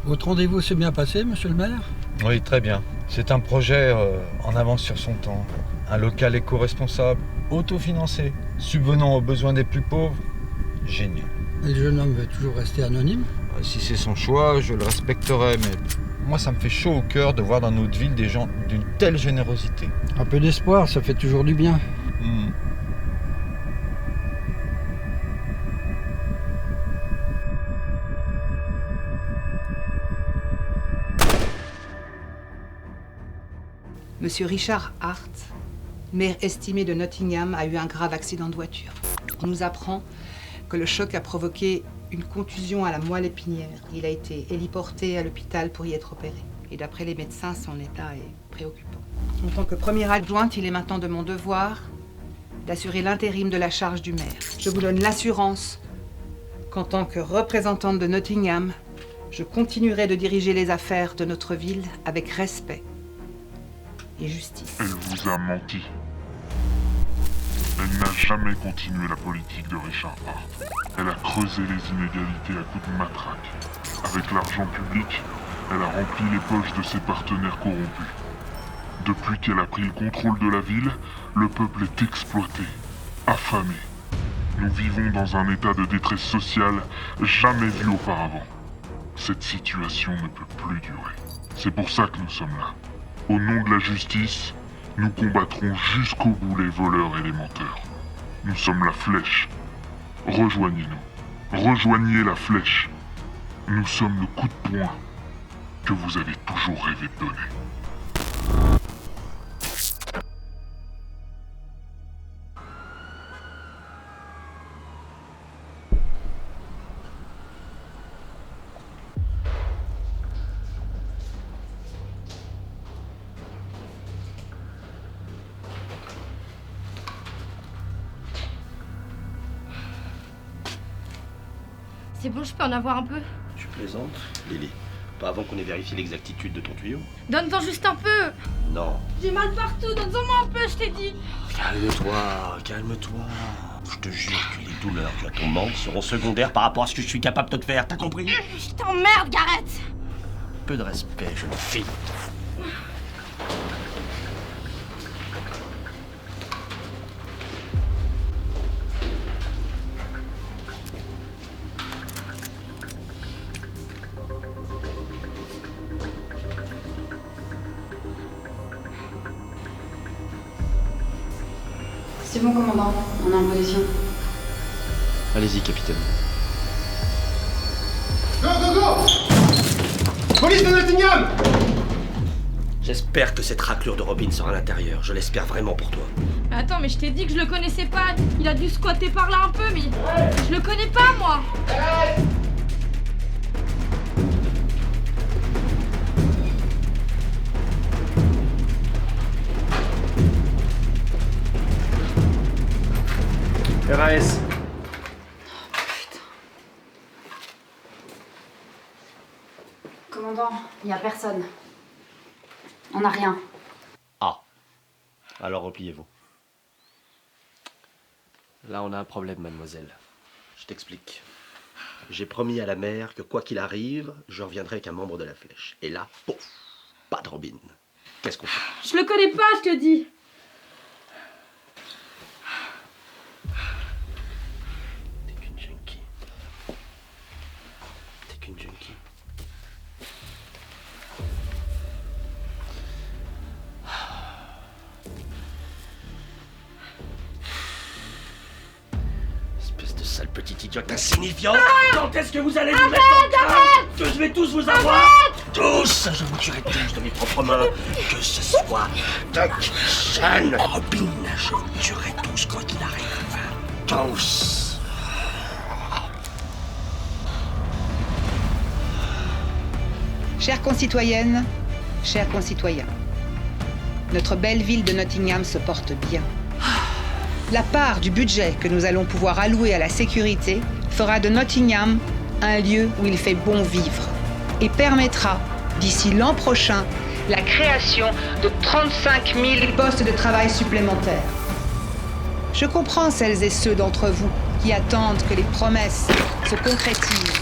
Votre rendez-vous s'est bien passé, monsieur le maire? Oui, très bien. C'est un projet en avance sur son temps. Un local éco-responsable, autofinancé, subvenant aux besoins des plus pauvres. Génial. Et le jeune homme veut toujours rester anonyme? Si c'est son choix, je le respecterai, mais moi ça me fait chaud au cœur de voir dans notre ville des gens d'une telle générosité. Un peu d'espoir, ça fait toujours du bien. Monsieur Richard Hart, maire estimé de Nottingham, a eu un grave accident de voiture. On nous apprend que le choc a provoqué une contusion à la moelle épinière. Il a été héliporté à l'hôpital pour y être opéré. Et d'après les médecins, son état est préoccupant. En tant que première adjointe, il est maintenant de mon devoir d'assurer l'intérim de la charge du maire. Je vous donne l'assurance qu'en tant que représentante de Nottingham, je continuerai de diriger les affaires de notre ville avec respect et justice. Elle vous a menti. Elle n'a jamais continué la politique de Richard Hart. Elle a creusé les inégalités à coups de matraque. Avec l'argent public, elle a rempli les poches de ses partenaires corrompus. Depuis qu'elle a pris le contrôle de la ville, le peuple est exploité, affamé. Nous vivons dans un état de détresse sociale jamais vu auparavant. Cette situation ne peut plus durer. C'est pour ça que nous sommes là. Au nom de la justice, nous combattrons jusqu'au bout les voleurs et les menteurs. Nous sommes la flèche. Rejoignez-nous. Rejoignez la flèche. Nous sommes le coup de poing que vous avez toujours rêvé de donner. C'est bon, je peux en avoir un peu? Tu plaisantes, Lily? Pas avant qu'on ait vérifié l'exactitude de ton tuyau? Donne-en juste un peu! Non. J'ai mal partout, donne-en un peu, je t'ai dit! Calme-toi, calme-toi. Je te jure que les douleurs dues à ton manque seront secondaires par rapport à ce que je suis capable de te faire, t'as compris? Je t'emmerde, Gareth! Peu de respect, jeune fille. C'est bon, commandant. On est en position. Allez-y, capitaine. Go, go, go! Police de Nottingham! J'espère que cette raclure de Robin sera à l'intérieur. Je l'espère vraiment pour toi. Mais attends, mais je t'ai dit que je le connaissais pas. Il a dû squatter par là un peu, mais je le connais pas, moi. RAS. Commandant, il n'y a personne. On n'a rien. Ah. Alors repliez-vous. Là, on a un problème, mademoiselle. Je t'explique. J'ai promis à la mère que quoi qu'il arrive, je reviendrai avec un membre de la flèche. Et là, pouf, pas de Robin. Qu'est-ce qu'on fait? Je le connais pas, je te dis. T'es qu'une junkie. T'es qu'une junkie. Espèce de sale petite idiote insignifiante. Quand est-ce que vous allez vous mettre en crâne? Que je vais tous vous avoir? Tous. Je vous tuerai tous de mes propres mains. Que ce soit Duck, Sean, Robin. Je vous tuerai tous quoi qu'il arrive. Tous. Chères concitoyennes, chers concitoyens, notre belle ville de Nottingham se porte bien. La part du budget que nous allons pouvoir allouer à la sécurité fera de Nottingham un lieu où il fait bon vivre et permettra, d'ici l'an prochain, la création de 35 000 postes de travail supplémentaires. Je comprends celles et ceux d'entre vous qui attendent que les promesses se concrétisent.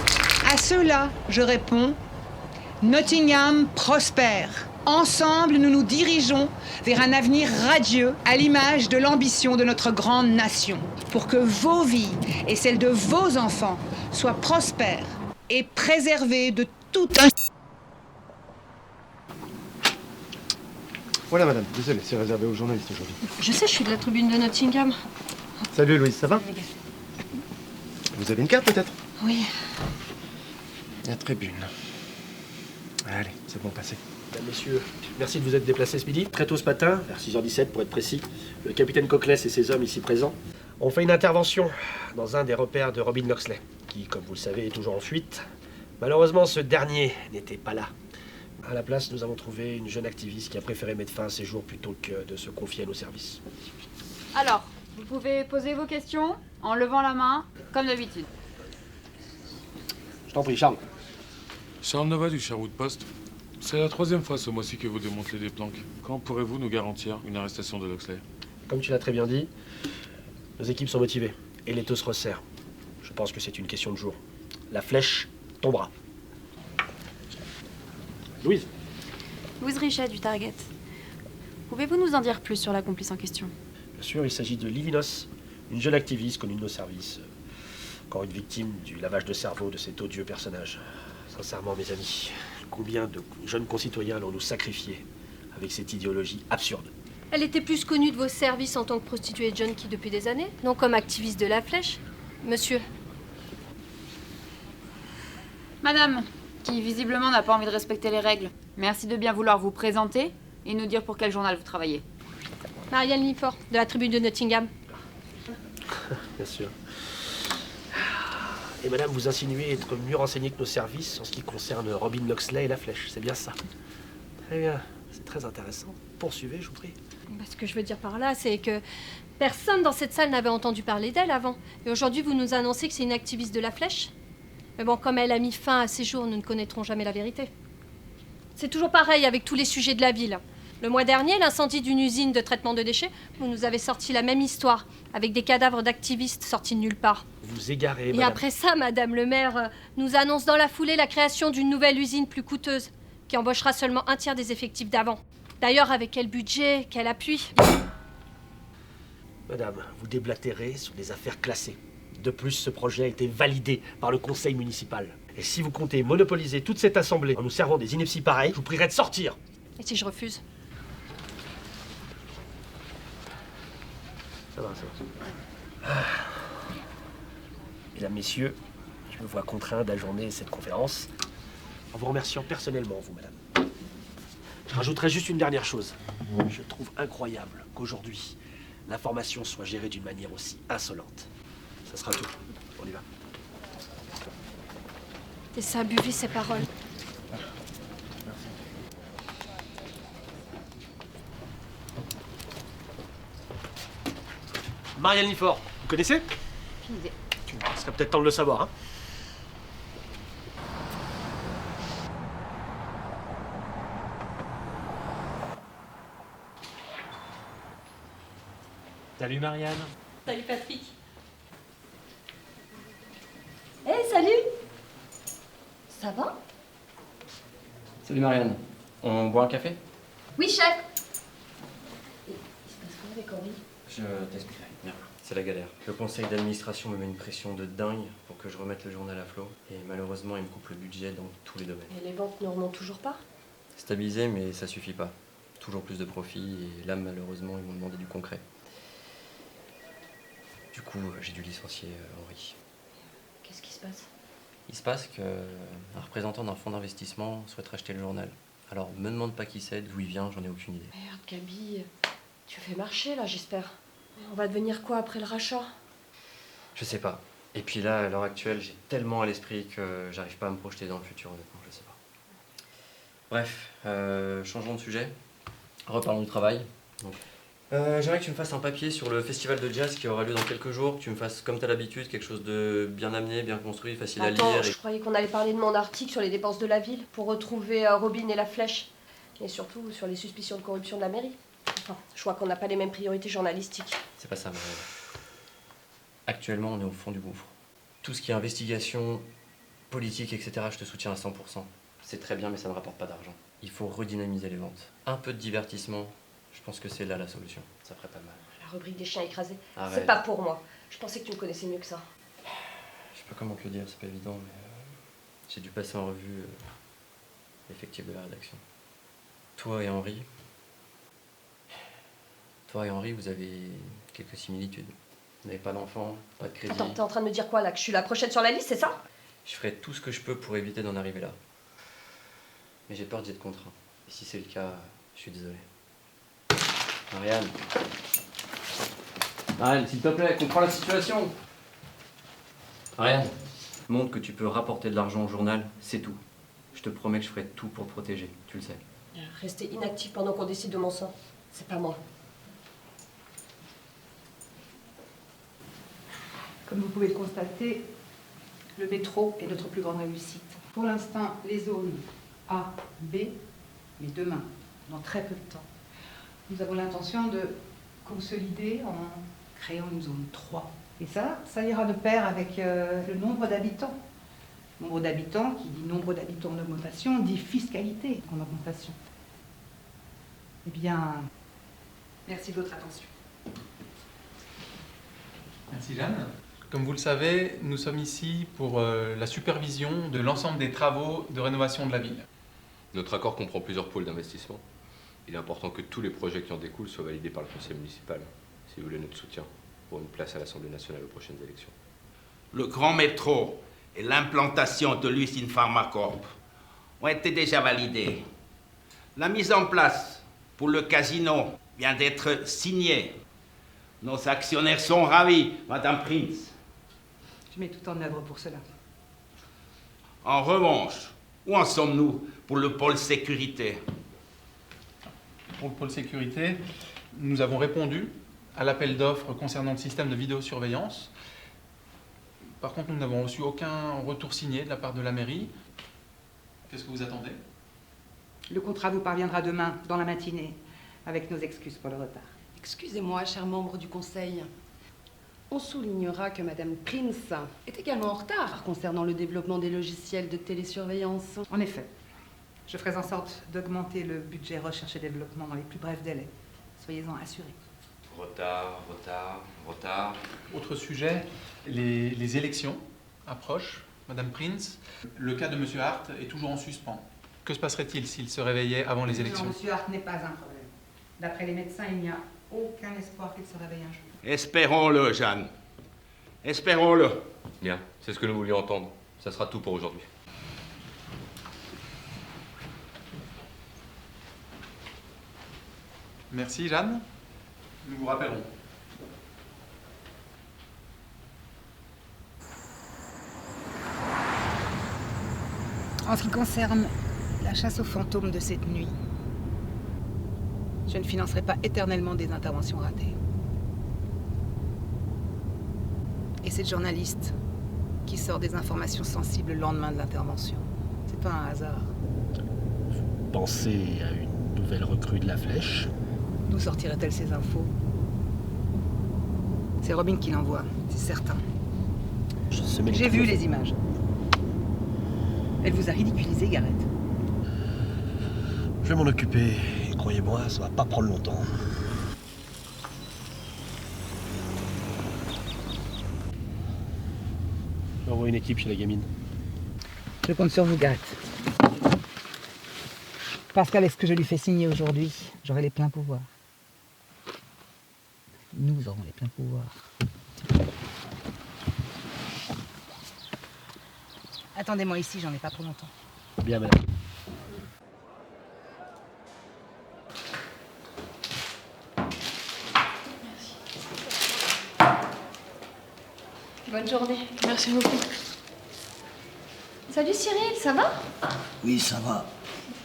À ceux-là, je réponds Nottingham prospère. Ensemble, nous nous dirigeons vers un avenir radieux à l'image de l'ambition de notre grande nation. Pour que vos vies et celles de vos enfants soient prospères et préservées de toute Voilà madame, désolé, c'est réservé aux journalistes aujourd'hui. Je sais, je suis de la tribune de Nottingham. Salut Louise, ça va? Vous avez une carte peut-être? Oui. La tribune. Allez, c'est bon, passez. Mesdames, messieurs, merci de vous être déplacés ce midi. Très tôt ce matin, vers 6h17 pour être précis, le capitaine Cockless et ses hommes ici présents ont fait une intervention dans un des repères de Robin Loxley, qui, comme vous le savez, est toujours en fuite. Malheureusement, ce dernier n'était pas là. À la place, nous avons trouvé une jeune activiste qui a préféré mettre fin à ses jours plutôt que de se confier à nos services. Alors, vous pouvez poser vos questions en levant la main, comme d'habitude. Je t'en prie, Charles. Charles Nova du Sherwood Post. C'est la 3e fois ce mois-ci que vous démantelez des planques. Quand pourrez-vous nous garantir une arrestation de Loxley? Comme tu l'as très bien dit, nos équipes sont motivées et l'étau se resserre. Je pense que c'est une question de jour. La flèche tombera. Louise. Louise Richet du Target. Pouvez-vous nous en dire plus sur la complice en question? Bien sûr, il s'agit de Livinos, une jeune activiste connue de nos services. Encore une victime du lavage de cerveau de cet odieux personnage. Sincèrement, mes amis, combien de jeunes concitoyens allons-nous sacrifier avec cette idéologie absurde? Elle était plus connue de vos services en tant que prostituée junkie depuis des années, non comme activiste de la flèche. Monsieur. Madame, qui visiblement n'a pas envie de respecter les règles. Merci de bien vouloir vous présenter et nous dire pour quel journal vous travaillez. Marianne Lifford, de la tribune de Nottingham. Bien sûr. Et madame, vous insinuez être mieux renseignée que nos services en ce qui concerne Robin Loxley et la flèche, c'est bien ça? Très bien, c'est très intéressant. Poursuivez, je vous prie. Ce que je veux dire par là, c'est que personne dans cette salle n'avait entendu parler d'elle avant. Et aujourd'hui, vous nous annoncez que c'est une activiste de la flèche? Mais bon, comme elle a mis fin à ses jours, nous ne connaîtrons jamais la vérité. C'est toujours pareil avec tous les sujets de la ville. Le mois dernier, l'incendie d'une usine de traitement de déchets, vous nous avez sorti la même histoire, avec des cadavres d'activistes sortis de nulle part. Vous égarez, Et madame. après ça, madame le maire nous annonce dans la foulée la création d'une nouvelle usine plus coûteuse, qui embauchera seulement un tiers des effectifs d'avant. D'ailleurs, avec quel budget, quel appui? Madame, vous déblatérez sur des affaires classées. De plus, ce projet a été validé par le conseil municipal. Et si vous comptez monopoliser toute cette assemblée en nous servant des inepties pareilles, je vous prierai de sortir. Et si je refuse? Ça va, ça va. Mesdames, messieurs, je me vois contraint d'ajourner cette conférence en vous remerciant personnellement, vous, madame. Je rajouterai juste une dernière chose. Je trouve incroyable qu'aujourd'hui, l'information soit gérée d'une manière aussi insolente. Ça sera tout. On y va. Et ça a buvé ses paroles. Marianne Lifford, vous connaissez? Aucune idée. Il serait peut-être temps de le savoir, hein. Salut Marianne. Salut Patrick. Salut. Ça va? Salut Marianne. On boit un café? Oui, chef. Il se passe quoi avec Henri? Je t'expliquerai. Bien. C'est la galère. Le conseil d'administration me met une pression de dingue pour que je remette le journal à flot. Et malheureusement, il me coupe le budget dans tous les domaines. Et les ventes ne remontent toujours pas? Stabilisé, mais ça suffit pas. Toujours plus de profit. Et là, malheureusement, ils m'ont demandé du concret. Du coup, j'ai dû licencier Henri. Qu'est-ce qui se passe? Il se passe qu'un représentant d'un fonds d'investissement souhaite racheter le journal. Alors, me demande pas qui c'est, d'où il vient, j'en ai aucune idée. Merde, Gabi, tu fais marcher là, j'espère. On va devenir quoi après le rachat? Je sais pas. Et puis là, à l'heure actuelle, j'ai tellement à l'esprit que j'arrive pas à me projeter dans le futur, honnêtement, je sais pas. Bref, changeons de sujet. Reparlons du travail. J'aimerais que tu me fasses un papier sur le festival de jazz qui aura lieu dans quelques jours, que tu me fasses comme t'as l'habitude, quelque chose de bien amené, bien construit, facile à Attends, lire. je croyais qu'on allait parler de mon article sur les dépenses de la ville pour retrouver Robin et la flèche. Et surtout sur les suspicions de corruption de la mairie. Enfin, je crois qu'on n'a pas les mêmes priorités journalistiques. C'est pas ça, Marianne. Actuellement, on est au fond du gouffre. Tout ce qui est investigation, politique, etc., je te soutiens à 100%. C'est très bien, mais ça ne rapporte pas d'argent. Il faut redynamiser les ventes. Un peu de divertissement, je pense que c'est là la solution. Ça ferait pas de mal. La rubrique des chiens écrasés, Arrête. c'est pas pour moi. Je pensais que tu me connaissais mieux que ça. Je sais pas comment te le dire, c'est pas évident, mais j'ai dû passer en revue l'effectif de la rédaction. Toi et Henri, vous avez quelques similitudes. Vous n'avez pas d'enfant, pas de crédit. Attends, t'es en train de me dire quoi là? Que je suis la prochaine sur la liste, c'est ça? Je ferai tout ce que je peux pour éviter d'en arriver là. Mais j'ai peur d'y être contraint. Et si c'est le cas, je suis désolé. Ariane. Ariane, s'il te plaît, comprends la situation. Ariane, montre que tu peux rapporter de l'argent au journal, c'est tout. Je te promets que je ferai tout pour te protéger, tu le sais. Rester inactif pendant qu'on décide de mon sort, c'est pas moi. Comme vous pouvez le constater, le métro est notre plus grande réussite. Pour l'instant, les zones A, B, mais demain, dans très peu de temps, nous avons l'intention de consolider en créant une zone 3. Et ça ira de pair avec le nombre d'habitants. Nombre d'habitants, qui dit nombre d'habitants en augmentation, dit fiscalité en augmentation. Eh bien, merci de votre attention. Merci Jeanne. Comme vous le savez, nous sommes ici pour la supervision de l'ensemble des travaux de rénovation de la ville. Notre accord comprend plusieurs pôles d'investissement. Il est important que tous les projets qui en découlent soient validés par le conseil municipal, si vous voulez notre soutien pour une place à l'Assemblée nationale aux prochaines élections. Le grand métro et l'implantation de l'usine Pharmacorp ont été déjà validés. La mise en place pour le casino vient d'être signée. Nos actionnaires sont ravis, Madame Prince. Je mets tout en œuvre pour cela. En revanche, où en sommes-nous pour le pôle sécurité? Pour le pôle sécurité, nous avons répondu à l'appel d'offres concernant le système de vidéosurveillance. Par contre, nous n'avons reçu aucun retour signé de la part de la mairie. Qu'est-ce que vous attendez? Le contrat vous parviendra demain, dans la matinée, avec nos excuses pour le retard. Excusez-moi, chers membres du Conseil. On soulignera que Madame Prince est également en retard concernant le développement des logiciels de télésurveillance. En effet, je ferai en sorte d'augmenter le budget recherche et développement dans les plus brefs délais. Soyez-en assurés. Retard. Autre sujet, les élections approchent. Madame Prince, le cas de Monsieur Hart est toujours en suspens. Que se passerait-il s'il se réveillait avant les élections? Non, Monsieur Hart n'est pas un problème. D'après les médecins, il n'y a aucun espoir qu'il se réveille un jour. Espérons-le, Jeanne. Espérons-le. Bien, c'est ce que nous voulions entendre. Ça sera tout pour aujourd'hui. Merci Jeanne. Nous vous rappellerons. En ce qui concerne la chasse aux fantômes de cette nuit, je ne financerai pas éternellement des interventions ratées. Et cette journaliste qui sort des informations sensibles le lendemain de l'intervention, c'est pas un hasard. Pensez à une nouvelle recrue de la Flèche. D'où sortirait-elle ces infos? C'est Robin qui l'envoie, c'est certain. J'ai vu les images. Elle vous a ridiculisé, Gareth. Je vais m'en occuper. Et croyez-moi, ça va pas prendre longtemps. J'envoie une équipe chez la gamine. Je compte sur vous, Gareth. Parce qu'avec ce que je lui fais signer aujourd'hui, j'aurai les pleins pouvoirs. Nous aurons les pleins pouvoirs. Attendez-moi ici, j'en ai pas pour longtemps. Bien, madame. Bonne journée. Merci beaucoup. Salut Cyril, ça va? Oui, ça va.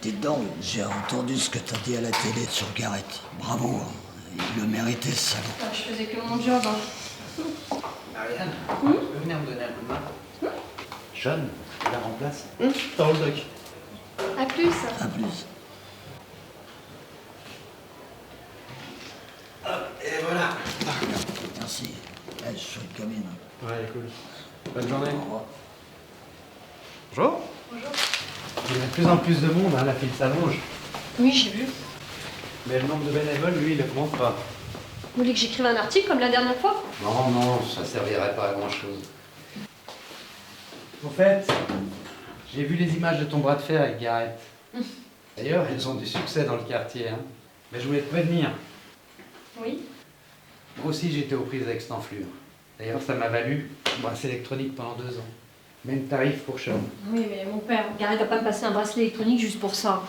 Dites donc, j'ai entendu ce que t'as dit à la télé sur Gareth. Bravo, hein. Il le méritait, ce salaud. Ah, je faisais que mon job. Hein. Ariane, tu peux venir me donner un coup de main? Jeanne, la remplace dans le doc. À plus. À plus. Et voilà. Merci. Je suis une gamine. Ouais, cool. Bonne journée. Au revoir. Bonjour. Bonjour. Il y a de plus en plus de monde, hein, la file s'allonge. Oui, j'ai vu. Mais le nombre de bénévoles, lui, il augmente pas. Vous voulez que j'écrive un article comme la dernière fois? Non, non, ça servirait pas à grand-chose. Au fait, j'ai vu les images de ton bras de fer avec Gareth. D'ailleurs, elles ont du succès dans le quartier. Hein. Mais je voulais te prévenir. Oui. Moi aussi, j'étais aux prises avec cette enflure. D'ailleurs, ça m'a valu bracelet électronique pendant 2 ans. Même tarif pour Sean. Oui, mais mon père, Gareth va pas me passer un bracelet électronique juste pour ça.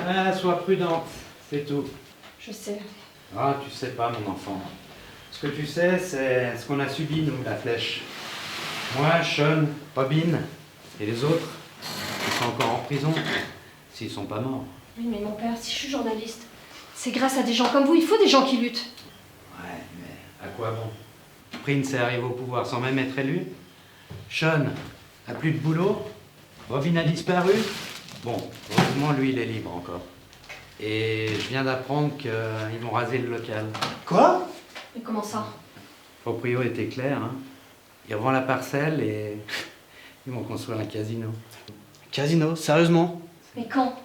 Ah, sois prudente, c'est tout. Je sais. Ah, tu sais pas, mon enfant. Ce que tu sais, c'est ce qu'on a subi, nous, la flèche. Moi, Sean, Robin et les autres, ils sont encore en prison, s'ils sont pas morts. Oui, mais mon père, si je suis journaliste, c'est grâce à des gens comme vous. Il faut des gens qui luttent. Ouais, mais à quoi bon? Prince est arrivé au pouvoir sans même être élu. Sean a plus de boulot. Robin a disparu. Bon, heureusement, lui, il est libre encore. Et je viens d'apprendre qu'ils vont raser le local. Quoi? Mais comment ça? Le proprio était clair, hein. Ils revendent la parcelle et ils vont construire un casino. Casino? Sérieusement? Mais quand?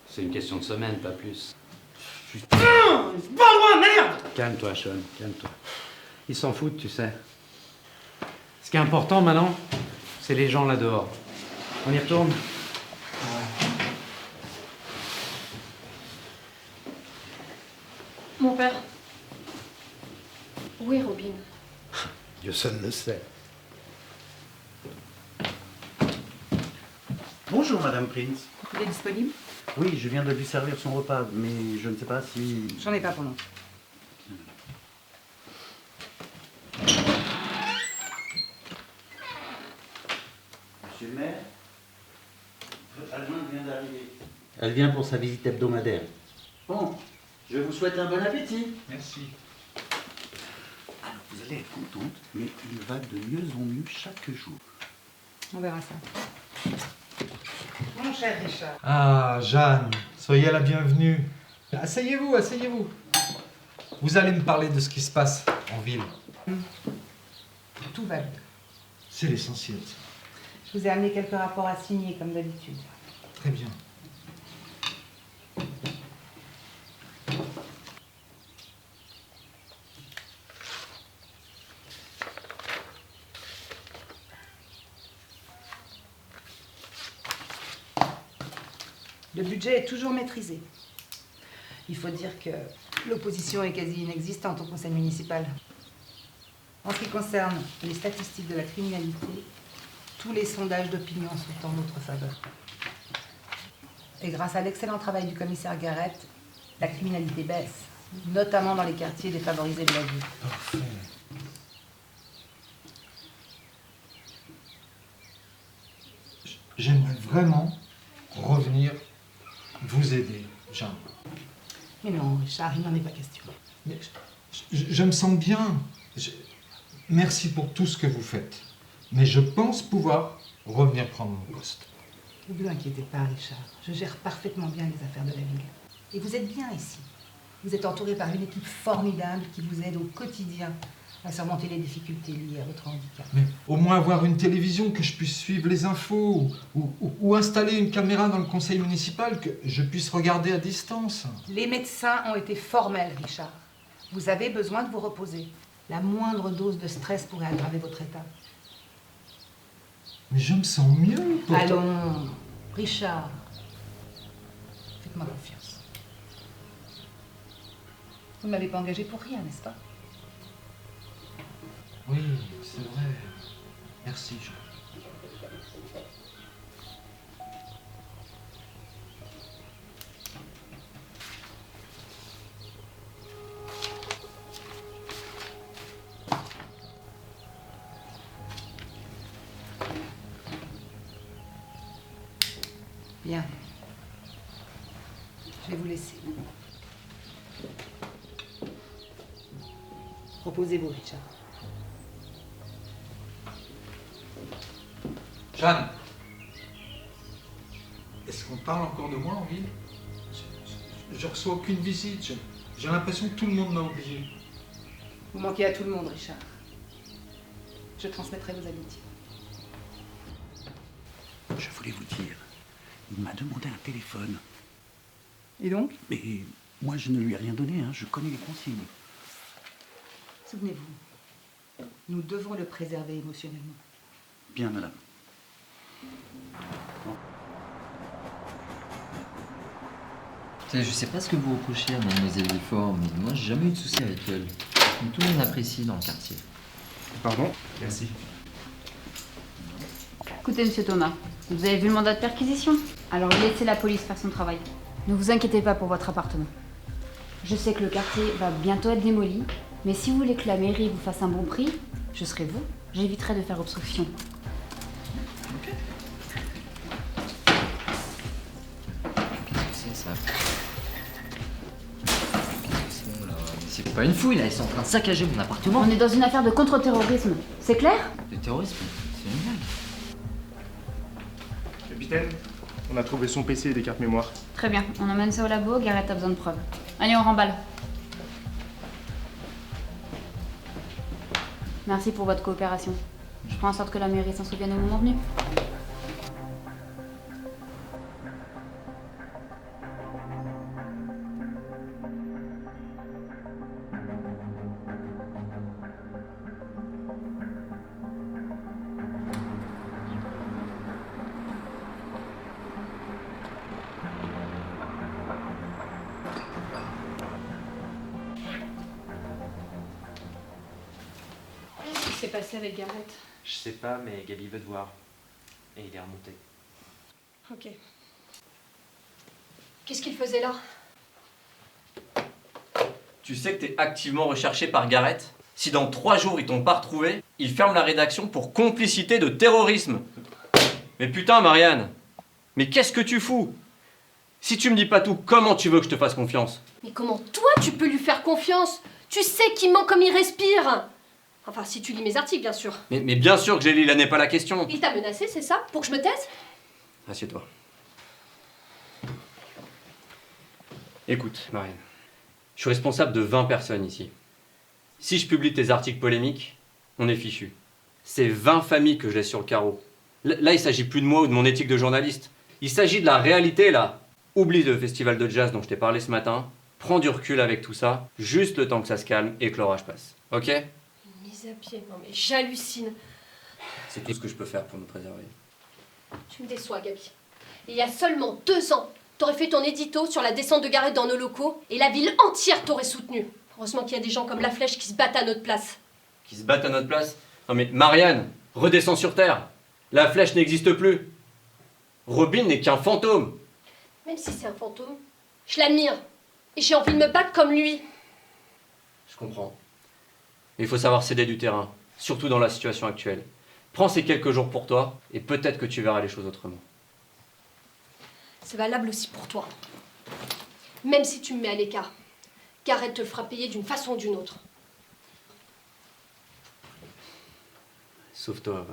C'est une question de semaine, pas plus. Pas loin, merde! Calme-toi, Sean, calme-toi. Ils s'en foutent, tu sais. Ce qui est important maintenant, c'est les gens là dehors. On y retourne? Mon père. Où est Robin? Dieu seul le sait. Bonjour, Madame Prince. Il est disponible? Oui, je viens de lui servir son repas, mais je ne sais pas si... J'en ai pas pour longtemps. Monsieur le maire, votre adjointe vient d'arriver. Elle vient pour sa visite hebdomadaire. Bon, je vous souhaite un bon appétit. Merci. Alors, vous allez être contente, mais il va de mieux en mieux chaque jour. On verra ça. Mon cher Richard. Ah, Jeanne, soyez la bienvenue. Asseyez-vous, asseyez-vous. Vous allez me parler de ce qui se passe en ville. Tout va bien. C'est l'essentiel. Je vous ai amené quelques rapports à signer, comme d'habitude. Très bien. Le budget est toujours maîtrisé. Il faut dire que l'opposition est quasi inexistante au conseil municipal. En ce qui concerne les statistiques de la criminalité, tous les sondages d'opinion sont en notre faveur. Et grâce à l'excellent travail du commissaire Gareth, la criminalité baisse, notamment dans les quartiers défavorisés de la ville. Parfait. J'aimerais vraiment revenir vous aider, Jeanne. Mais non, Richard, il n'en est pas question. Mais je me sens bien. Merci pour tout ce que vous faites. Mais je pense pouvoir revenir prendre mon poste. Ne vous inquiétez pas, Richard. Je gère parfaitement bien les affaires de la ville. Et vous êtes bien ici. Vous êtes entouré par une équipe formidable qui vous aide au quotidien à surmonter les difficultés liées à votre handicap. Mais au moins avoir une télévision que je puisse suivre les infos ou installer une caméra dans le conseil municipal que je puisse regarder à distance. Les médecins ont été formels, Richard. Vous avez besoin de vous reposer. La moindre dose de stress pourrait aggraver votre état. Mais je me sens mieux. Pourtant. Allons, Richard. Faites-moi confiance. Vous ne m'avez pas engagé pour rien, n'est-ce pas? Oui, c'est vrai. Merci, Jean. Bien. Je vais vous laisser. Reposez-vous, Richard. Jeanne, est-ce qu'on parle encore de moi en ville? Je reçois aucune visite. J'ai l'impression que tout le monde m'a oublié. Vous manquez à tout le monde, Richard. Je transmettrai vos amitiés. Je voulais vous dire Il m'a demandé un téléphone. Et donc? Mais moi, je ne lui ai rien donné, hein. Je connais les consignes. Souvenez-vous, nous devons le préserver émotionnellement. Bien, madame. Je sais pas ce que vous reprochez à Mademoiselle Villefort, mais moi j'ai jamais eu de soucis avec elle. Tout le monde l'apprécie dans le quartier. Pardon? Merci. Écoutez, monsieur Thomas, vous avez vu le mandat de perquisition? Alors laissez la police faire son travail. Ne vous inquiétez pas pour votre appartement. Je sais que le quartier va bientôt être démoli, mais si vous voulez que la mairie vous fasse un bon prix, je serai vous. J'éviterai de faire obstruction. Qu'est-ce que c'est ça? Qu'est-ce que c'est là? Mais c'est pas une fouille là, ils sont en train de saccager mon appartement. On est dans une affaire de contre-terrorisme, c'est clair? Le terrorisme, c'est une blague. Capitaine, on a trouvé son PC et des cartes mémoire. Très bien, on emmène ça au labo, Garrett a besoin de preuves. Allez, on remballe. Merci pour votre coopération. Je ferai en sorte que la mairie s'en souvienne au moment venu. Qu'est-ce qui s'est passé avec Garrett? Je sais pas, mais Gaby veut te voir. Et il est remonté. Ok. Qu'est-ce qu'il faisait là? Tu sais que t'es activement recherché par Garrett? Si dans 3 jours ils t'ont pas retrouvé, il ferme la rédaction pour complicité de terrorisme. Mais putain, Marianne, mais qu'est-ce que tu fous? Si tu me dis pas tout, comment tu veux que je te fasse confiance? Mais comment toi tu peux lui faire confiance? Tu sais qu'il ment comme il respire. Enfin, si tu lis mes articles, bien sûr. Mais bien sûr que j'ai lu, là n'est pas la question. Il t'a menacé, c'est ça? Pour que je me taise? Assieds-toi. Écoute, Marianne, je suis responsable de 20 personnes ici. Si je publie tes articles polémiques, on est fichu. C'est 20 familles que je laisse sur le carreau. Là, il s'agit plus de moi ou de mon éthique de journaliste. Il s'agit de la réalité, là. Oublie le festival de jazz dont je t'ai parlé ce matin. Prends du recul avec tout ça, juste le temps que ça se calme et que l'orage passe. Ok? Mise à pied, non mais j'hallucine. C'est tout ce que je peux faire pour nous préserver. Tu me déçois, Gaby. Il y a seulement 2 ans, t'aurais fait ton édito sur la descente de Garrett dans nos locaux et la ville entière t'aurait soutenu. Heureusement qu'il y a des gens comme La Flèche qui se battent à notre place. Qui se battent à notre place? Non mais Marianne, redescends sur terre. La Flèche n'existe plus. Robin n'est qu'un fantôme. Même si c'est un fantôme, je l'admire. Et j'ai envie de me battre comme lui. Je comprends. Mais il faut savoir céder du terrain, surtout dans la situation actuelle. Prends ces quelques jours pour toi, et peut-être que tu verras les choses autrement. C'est valable aussi pour toi. Même si tu me mets à l'écart, Garrett te le fera payer d'une façon ou d'une autre. Sauve-toi.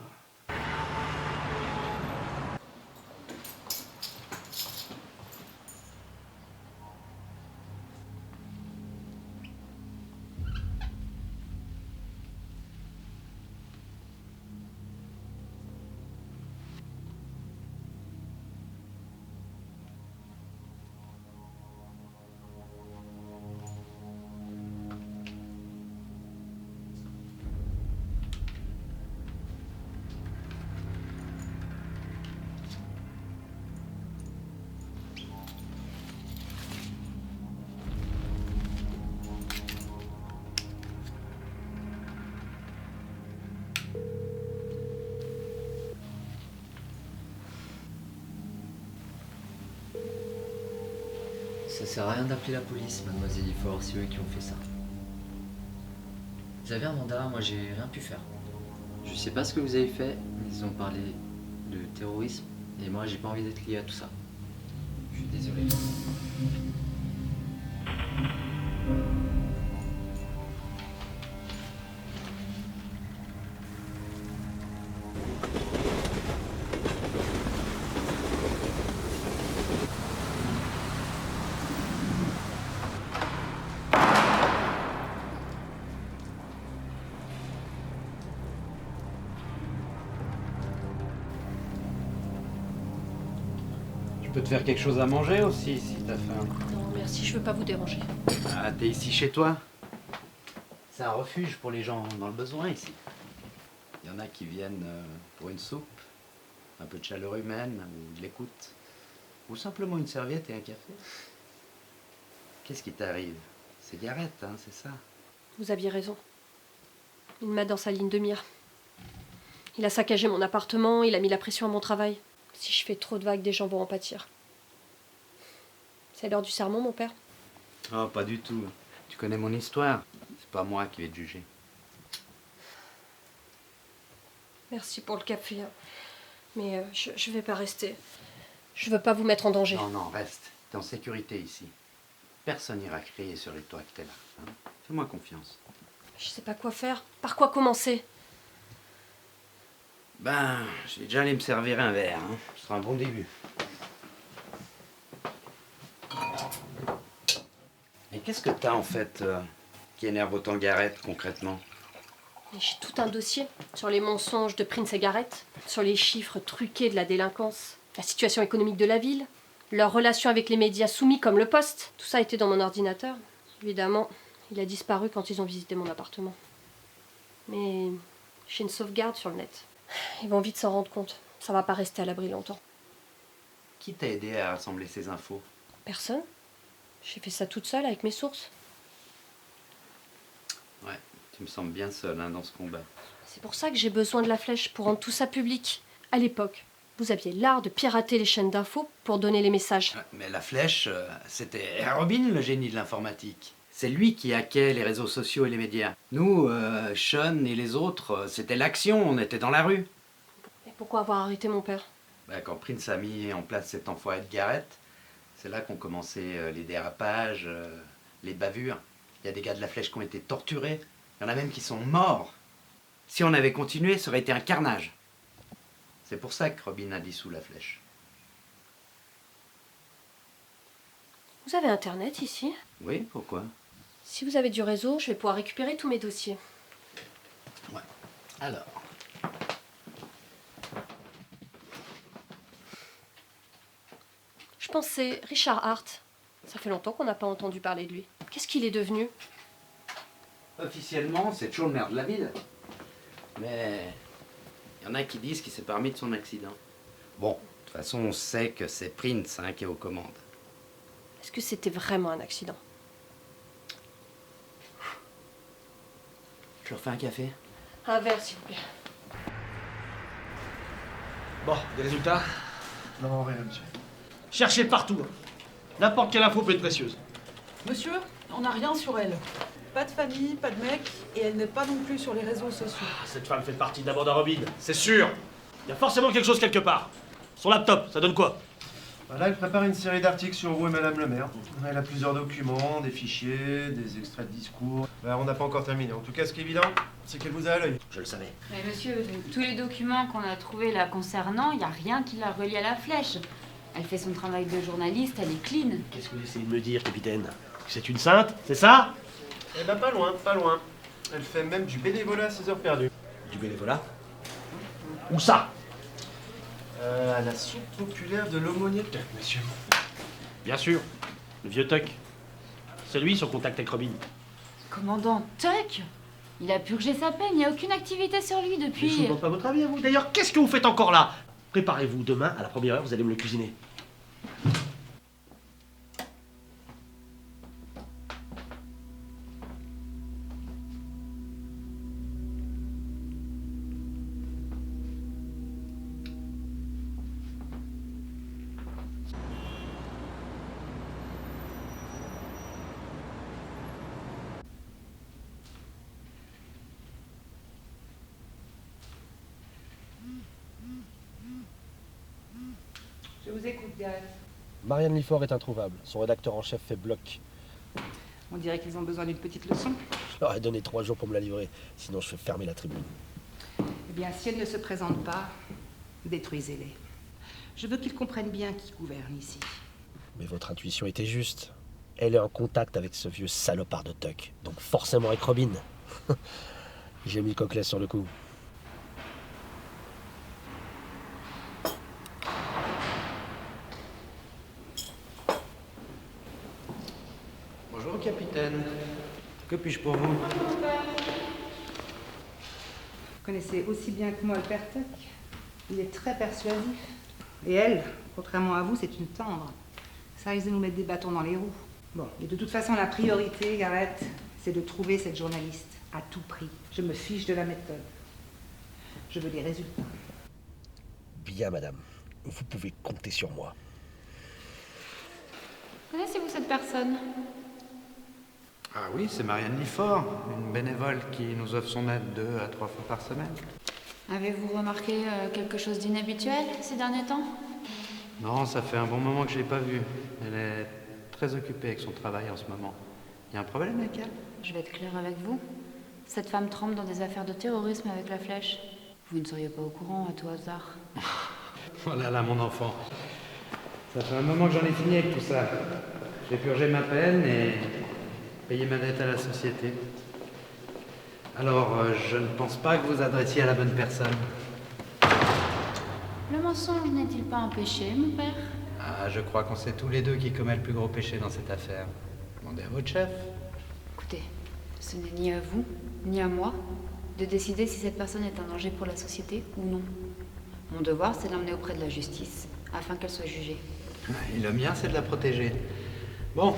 Ça sert à rien d'appeler la police, mademoiselle Villefort, c'est eux qui ont fait ça. Vous avez un mandat, moi j'ai rien pu faire. Je sais pas ce que vous avez fait, mais ils ont parlé de terrorisme, et moi j'ai pas envie d'être lié à tout ça. Je suis désolé. peux te faire quelque chose à manger aussi, si t'as faim. Non, merci, je veux pas vous déranger. Ah, t'es ici chez toi? C'est un refuge pour les gens dans le besoin, ici. Il y en a qui viennent pour une soupe, un peu de chaleur humaine, ou de l'écoute. Ou simplement une serviette et un café. Qu'est-ce qui t'arrive? C'est Gareth, hein, c'est ça? Vous aviez raison. Il m'a dans sa ligne de mire. Il a saccagé mon appartement, il a mis la pression à mon travail. Si je fais trop de vagues, des gens vont en pâtir. C'est l'heure du sermon, mon père? Oh, pas du tout. Tu connais mon histoire. C'est pas moi qui vais te juger. Merci pour le café. Mais je vais pas rester. Je veux pas vous mettre en danger. Non, non, reste. T'es en sécurité ici. Personne n'ira crier sur les toits que t'es là. Hein. Fais-moi confiance. Je sais pas quoi faire. Par quoi commencer? Ben, je vais déjà aller me servir un verre. Hein. Ce sera un bon début. Et qu'est-ce que t'as en fait qui énerve autant Gareth concrètement? J'ai tout un dossier sur les mensonges de Prince et Gareth, sur les chiffres truqués de la délinquance, la situation économique de la ville, leur relation avec les médias soumis comme le Poste. Tout ça était dans mon ordinateur. Évidemment, il a disparu quand ils ont visité mon appartement. Mais j'ai une sauvegarde sur le net. Ils vont vite s'en rendre compte. Ça va pas rester à l'abri longtemps. Qui t'a aidé à rassembler ces infos? Personne. J'ai fait ça toute seule avec mes sources. Ouais, tu me sembles bien seule hein, dans ce combat. C'est pour ça que j'ai besoin de la flèche, pour rendre tout ça public. À l'époque, vous aviez l'art de pirater les chaînes d'infos pour donner les messages. Mais la flèche, c'était Robin, le génie de l'informatique. C'est lui qui hackait les réseaux sociaux et les médias. Nous, Sean et les autres, c'était l'action, on était dans la rue. Et pourquoi avoir arrêté mon père? Ben, quand Prince a mis en place cet enfoiré de Gareth, c'est là qu'ont commencé les dérapages, les bavures. Il y a des gars de la flèche qui ont été torturés. Il y en a même qui sont morts. Si on avait continué, ça aurait été un carnage. C'est pour ça que Robin a dissous la flèche. Vous avez Internet ici? Oui, pourquoi? Si vous avez du réseau, je vais pouvoir récupérer tous mes dossiers. Ouais. Alors. Je pense que c'est Richard Hart. Ça fait longtemps qu'on n'a pas entendu parler de lui. Qu'est-ce qu'il est devenu? Officiellement, c'est toujours le maire de la ville. Mais il y en a qui disent qu'il s'est parmi de son accident. Bon, de toute façon, on sait que c'est Prince hein, qui est aux commandes. Est-ce que c'était vraiment un accident? Je leur fais un café? Un verre, s'il vous plaît. Bon, des résultats? Non, rien, monsieur. Cherchez partout. N'importe quelle info peut être précieuse. Monsieur, on n'a rien sur elle. Pas de famille, pas de mec, et elle n'est pas non plus sur les réseaux sociaux. Cette femme fait partie de la bande à Robin, c'est sûr. Il y a forcément quelque chose quelque part. Son laptop, ça donne quoi? Là, elle prépare une série d'articles sur vous et Madame le maire. Elle a plusieurs documents, des fichiers, des extraits de discours. On n'a pas encore terminé. En tout cas, ce qui est évident, c'est qu'elle vous a à l'œil. Je le savais. Mais monsieur, tous les documents qu'on a trouvés la concernant, il n'y a rien qui la relie à la flèche. Elle fait son travail de journaliste, elle est clean. Qu'est-ce que vous essayez de me dire, capitaine? Que c'est une sainte, c'est ça? Eh ben, pas loin, pas loin. Elle fait même du bénévolat à ses heures perdues. Du bénévolat? Où ça? À la soupe populaire de l'aumônier Tuck, monsieur. Bien sûr, le vieux Tuck. C'est lui son contact avec Robin. Commandant Tuck? Il a purgé sa peine, il n'y a aucune activité sur lui depuis... Mais je ne demande pas votre avis à vous. D'ailleurs, qu'est-ce que vous faites encore là? Préparez-vous, demain, à la première heure, vous allez me le cuisiner. Je vous écoute, Gareth. Marianne Lifford est introuvable. Son rédacteur en chef fait bloc. On dirait qu'ils ont besoin d'une petite leçon. Je leur ai donné 3 jours pour me la livrer. Sinon, je fais fermer la tribune. Eh bien, si elle ne se présente pas, détruisez-les. Je veux qu'ils comprennent bien qui gouverne ici. Mais votre intuition était juste. Elle est en contact avec ce vieux salopard de Tuck. Donc forcément avec Robin. J'ai mis Coquelet sur le coup. capitaine. Que puis-je pour vous? Vous connaissez aussi bien que moi le père Tuck. Il est très persuasif. Et elle, contrairement à vous, c'est une tendre. Ça risque de nous mettre des bâtons dans les roues. Bon, et de toute façon, la priorité, Gareth, c'est de trouver cette journaliste, à tout prix. Je me fiche de la méthode. Je veux des résultats. Bien, madame. Vous pouvez compter sur moi. Connaissez-vous cette personne? Ah oui, c'est Marianne Liffort, une bénévole qui nous offre son aide 2 à 3 fois par semaine. Avez-vous remarqué quelque chose d'inhabituel ces derniers temps? Non, ça fait un bon moment que je l'ai pas vue. Elle est très occupée avec son travail en ce moment. Il y a un problème avec elle? Je vais être claire avec vous. Cette femme trempe dans des affaires de terrorisme avec la flèche. Vous ne seriez pas au courant à tout hasard? Oh là là, mon enfant. Ça fait un moment que j'en ai fini avec tout ça. J'ai purgé ma peine et payé ma dette à la société. Alors, je ne pense pas que vous adressiez à la bonne personne. Le mensonge n'est-il pas un péché, mon père? Ah, je crois qu'on sait tous les deux qui commet le plus gros péché dans cette affaire. Demandez à votre chef. Écoutez, ce n'est ni à vous, ni à moi, de décider si cette personne est un danger pour la société ou non. Mon devoir, c'est de l'emmener auprès de la justice, afin qu'elle soit jugée. Et le mien, c'est de la protéger. Bon,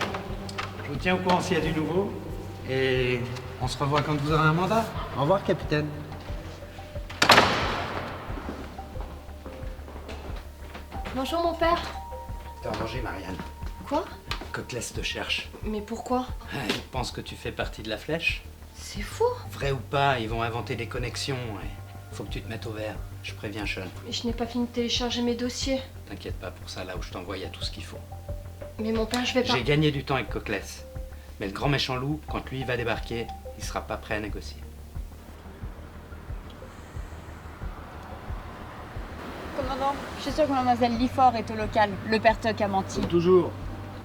je vous tiens au courant s'il y a du nouveau. Et on se revoit quand vous aurez un mandat. Au revoir, capitaine. Bonjour mon père. T'es en danger, Marianne. Quoi? Coclès te cherche. Mais pourquoi? Il pense que tu fais partie de la flèche. C'est fou. Vrai ou pas, ils vont inventer des connexions. Et faut que tu te mettes au vert. Je préviens Sean. Mais je n'ai pas fini de télécharger mes dossiers. T'inquiète pas pour ça, là où je t'envoie, il y a tout ce qu'il faut. Mais mon père, je vais pas... J'ai gagné du temps avec Coclès. Mais le grand méchant loup, quand lui va débarquer, il sera pas prêt à négocier. Commandant, je suis sûre que mademoiselle Liffort est au local. Le père Tuck a menti. Toujours.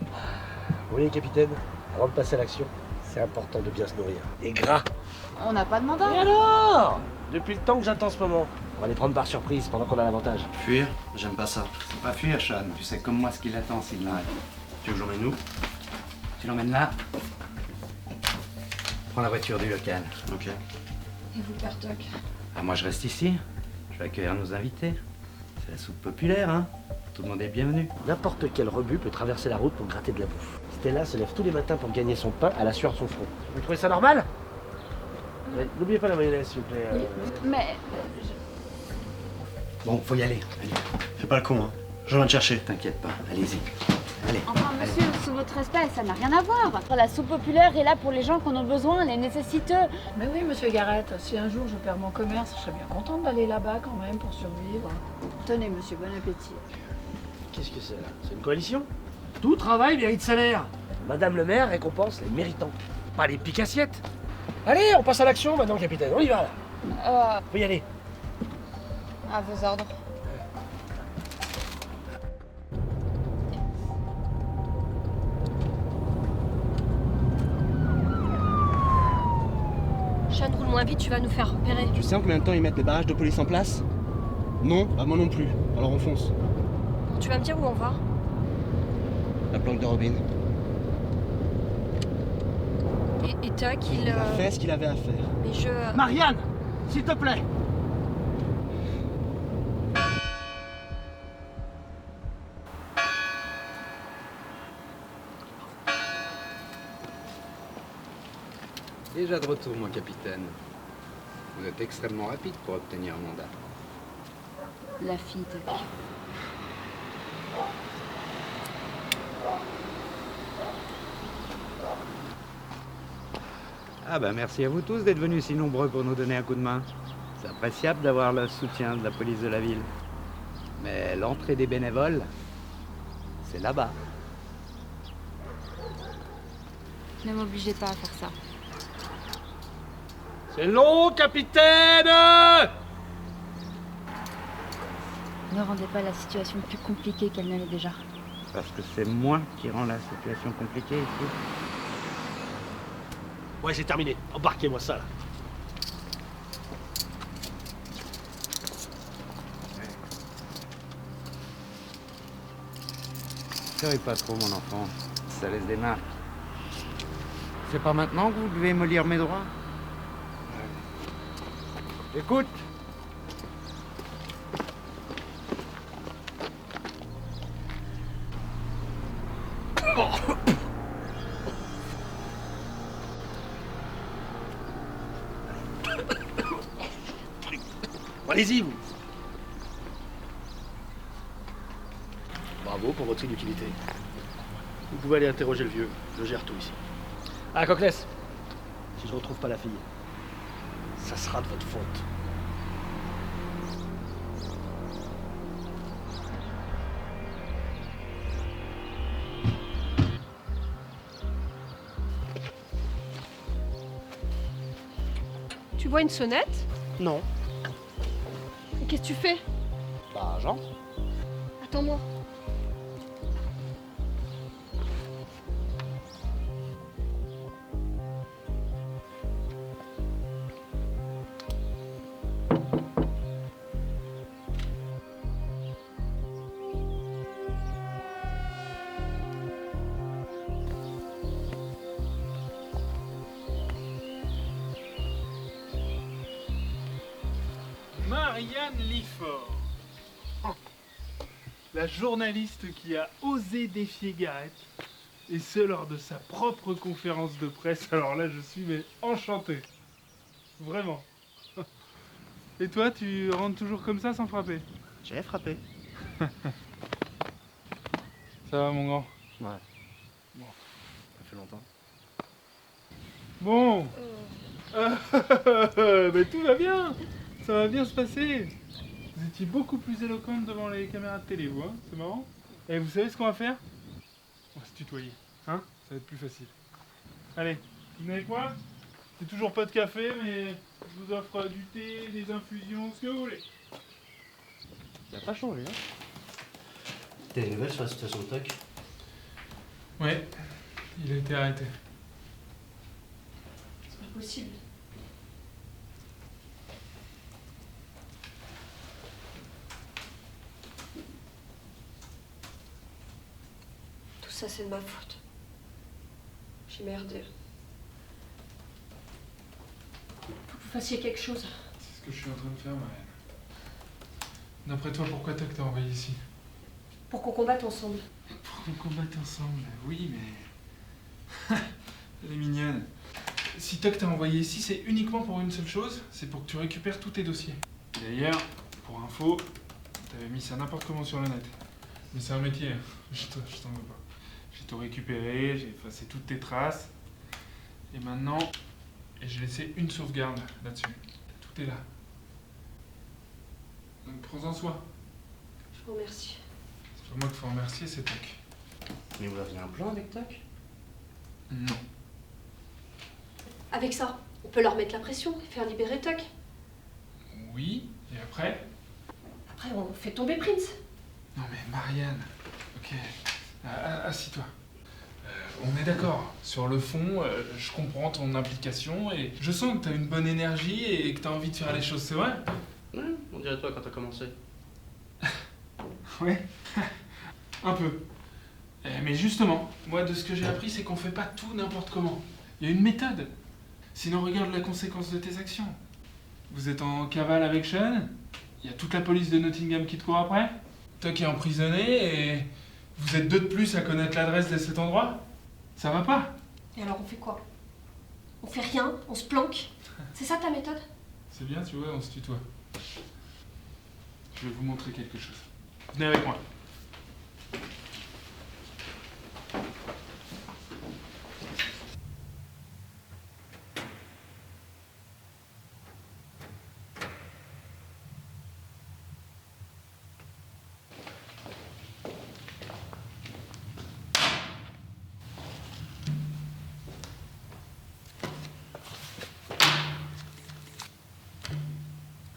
Vous voyez, capitaine, avant de passer à l'action, c'est important de bien se nourrir. Et gras. On n'a pas de mandat. Et alors? Depuis le temps que j'attends ce moment. On va les prendre par surprise pendant qu'on a l'avantage. Fuir? J'aime pas ça. C'est pas fuir, Sean. Tu sais comme moi ce qu'il attend s'il l'arrête. Tu veux que j'emmène où? Tu l'emmènes là? Prends la voiture du local. Ok. Et vous, père Tuck? Ah, moi je reste ici. Je vais accueillir nos invités. C'est la soupe populaire, hein? Tout le monde est bienvenu. N'importe quel rebut peut traverser la route pour gratter de la bouffe. Stella se lève tous les matins pour gagner son pain à la sueur de son front. Vous trouvez ça normal? N'oubliez pas la mayonnaise, s'il vous plaît. Mais... Bon, faut y aller. Allez. Fais pas le con, hein. Je viens te chercher. T'inquiète pas, allez-y. Allez. Enfin, monsieur, sous votre respect, ça n'a rien à voir. La soupe populaire est là pour les gens qui en ont besoin, les nécessiteux. Mais oui, monsieur Gareth, si un jour je perds mon commerce, je serais bien contente d'aller là-bas quand même pour survivre. Tenez, monsieur, bon appétit. Qu'est-ce que c'est là? C'est une coalition? Tout travail mérite salaire. Madame le maire récompense les méritants, pas les pique-assiettes. Allez, on passe à l'action maintenant, capitaine. On y va là. Faut y aller. À vos ordres. Sean, roule moins vite, tu vas nous faire repérer. Tu sais en combien de temps ils mettent les barrages de police en place? Non, bah moi non plus. Alors on fonce. Tu vas me dire où on va? La planque de Robin. Et Tuck, Il a fait ce qu'il avait à faire. Mais je... Marianne, s'il te plaît. Déjà de retour, mon capitaine. Vous êtes extrêmement rapide pour obtenir un mandat. La fille Tuck. Ah bah merci à vous tous d'être venus si nombreux pour nous donner un coup de main. C'est appréciable d'avoir le soutien de la police de la ville. Mais l'entrée des bénévoles, c'est là-bas. Ne m'obligez pas à faire ça. C'est long, capitaine! Ne rendez pas la situation plus compliquée qu'elle ne l'est déjà. Parce que c'est moi qui rend la situation compliquée ici. Ouais, c'est terminé. Embarquez-moi ça, là. Pleurez pas trop, mon enfant. Ça laisse des marques. C'est pas maintenant que vous devez me lire mes droits? Écoute. Allez-y, vous. Bravo pour votre inutilité. Vous pouvez aller interroger le vieux. Je gère tout ici. Ah, Coclès, si je retrouve pas la fille, ça sera de votre faute. Tu vois une sonnette? Non. Et qu'est-ce que tu fais? Bah, j'entre. Attends-moi. Marianne Lifford, la journaliste qui a osé défier Garrett, et ce lors de sa propre conférence de presse. Alors là, je suis mais enchanté. Vraiment. Et toi, tu rentres toujours comme ça sans frapper? J'ai frappé. Ça va, mon grand? Ouais. Bon. Ça fait longtemps. Bon. Mais tout va bien. Ça va bien se passer. Vous étiez beaucoup plus éloquente devant les caméras de télé, vous, hein? C'est marrant. Et vous savez ce qu'on va faire? On va se tutoyer, hein? Ça va être plus facile. Allez, vous venez avec moi? C'est toujours pas de café, mais je vous offre du thé, des infusions, ce que vous voulez. Ça n'a pas changé, hein? T'as des nouvelles sur la situation de Toc? Ouais, il a été arrêté. C'est pas possible. Tout ça, c'est de ma faute. J'ai merdé. Faut que vous fassiez quelque chose. C'est ce que je suis en train de faire, Marianne. D'après toi, pourquoi Toc t'a envoyé ici? Pour qu'on combatte ensemble. Pour qu'on combatte ensemble, oui, mais... Elle est mignonne. Si Toc t'a envoyé ici, c'est uniquement pour une seule chose, c'est pour que tu récupères tous tes dossiers. D'ailleurs, pour info, t'avais mis ça n'importe comment sur le net. Mais c'est un métier, je t'en veux pas. J'ai tout récupéré, j'ai effacé toutes tes traces. Et maintenant, j'ai laissé une sauvegarde là-dessus. Tout est là. Donc prends-en soin. Je vous remercie. C'est pas moi qu'il faut remercier, c'est Toc. Mais vous aviez un plan avec Toc? Non. Avec ça, on peut leur mettre la pression et faire libérer Toc. Oui, et après? Après, on fait tomber Prince. Non mais Marianne, ok, assis-toi. On est d'accord, sur le fond, je comprends ton implication et je sens que t'as une bonne énergie et que t'as envie de faire les choses, c'est vrai? Ouais, on dirait toi quand t'as commencé. Ouais, un peu. Mais justement, moi de ce que j'ai appris, c'est qu'on fait pas tout n'importe comment. Il y a une méthode. Sinon regarde la conséquence de tes actions. Vous êtes en cavale avec Sean, il y a toute la police de Nottingham qui te court après, Toc est emprisonné et vous êtes deux de plus à connaître l'adresse de cet endroit. Ça va pas? Et alors on fait quoi? On fait rien, on se planque. C'est ça ta méthode? C'est bien, tu vois, on se tutoie. Je vais vous montrer quelque chose. Venez avec moi.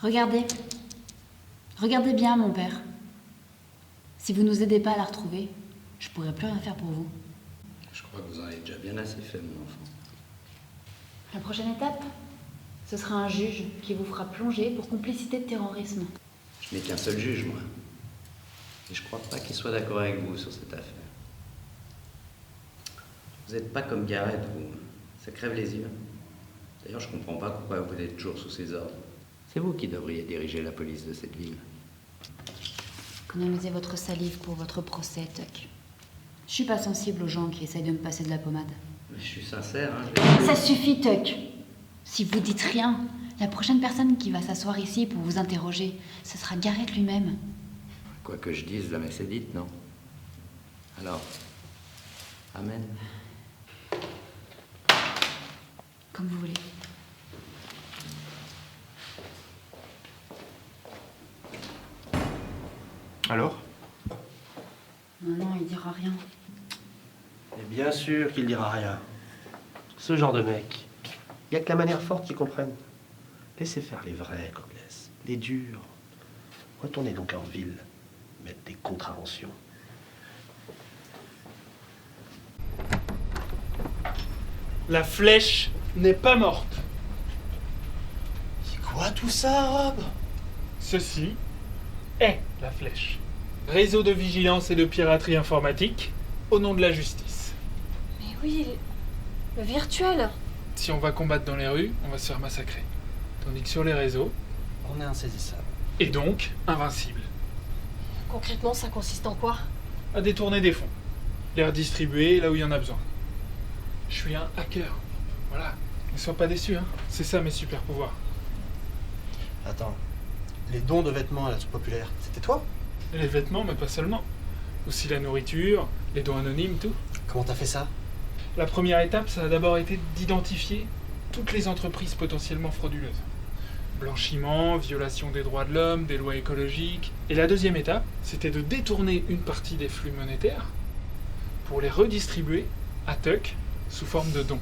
Regardez. Regardez bien, mon père. Si vous nous aidez pas à la retrouver, je pourrais plus rien faire pour vous. Je crois que vous en avez déjà bien assez fait, mon enfant. La prochaine étape, ce sera un juge qui vous fera plonger pour complicité de terrorisme. Je n'ai qu'un seul juge, moi. Et je crois pas qu'il soit d'accord avec vous sur cette affaire. Vous n'êtes pas comme Garrett, vous. Ça crève les yeux. D'ailleurs, je comprends pas pourquoi vous êtes toujours sous ses ordres. C'est vous qui devriez diriger la police de cette ville. Économisez votre salive pour votre procès, Tuck. Je suis pas sensible aux gens qui essayent de me passer de la pommade. Mais je suis sincère, hein. Ça suffit, Tuck. Si vous dites rien, la prochaine personne qui va s'asseoir ici pour vous interroger, ce sera Garrett lui-même. Quoi que je dise, la messe est dite, non? Alors, amen. Comme vous voulez. Alors? Non, il dira rien. Et bien sûr qu'il dira rien. Ce genre de mec, il n'y a que la manière forte qui comprenne. Laissez faire les vrais, Cogles, les durs. Retournez donc en ville, mettre des contraventions. La flèche n'est pas morte. C'est quoi tout ça, Rob? Ceci est la flèche. Réseau de vigilance et de piraterie informatique au nom de la justice. Mais oui, le virtuel. Si on va combattre dans les rues, on va se faire massacrer. Tandis que sur les réseaux, on est insaisissable. Et donc invincible. Concrètement, ça consiste en quoi? À détourner des fonds. Les redistribuer là où il y en a besoin. Je suis un hacker. Voilà. Ne sois pas déçu, hein. C'est ça mes super pouvoirs. Attends, les dons de vêtements à la soupe populaire, c'était toi? Les vêtements, mais pas seulement. Aussi la nourriture, les dons anonymes, tout. Comment t'as fait ça? La première étape, ça a d'abord été d'identifier toutes les entreprises potentiellement frauduleuses. Blanchiment, violation des droits de l'homme, des lois écologiques. Et la deuxième étape, c'était de détourner une partie des flux monétaires pour les redistribuer à Tuck sous forme de dons.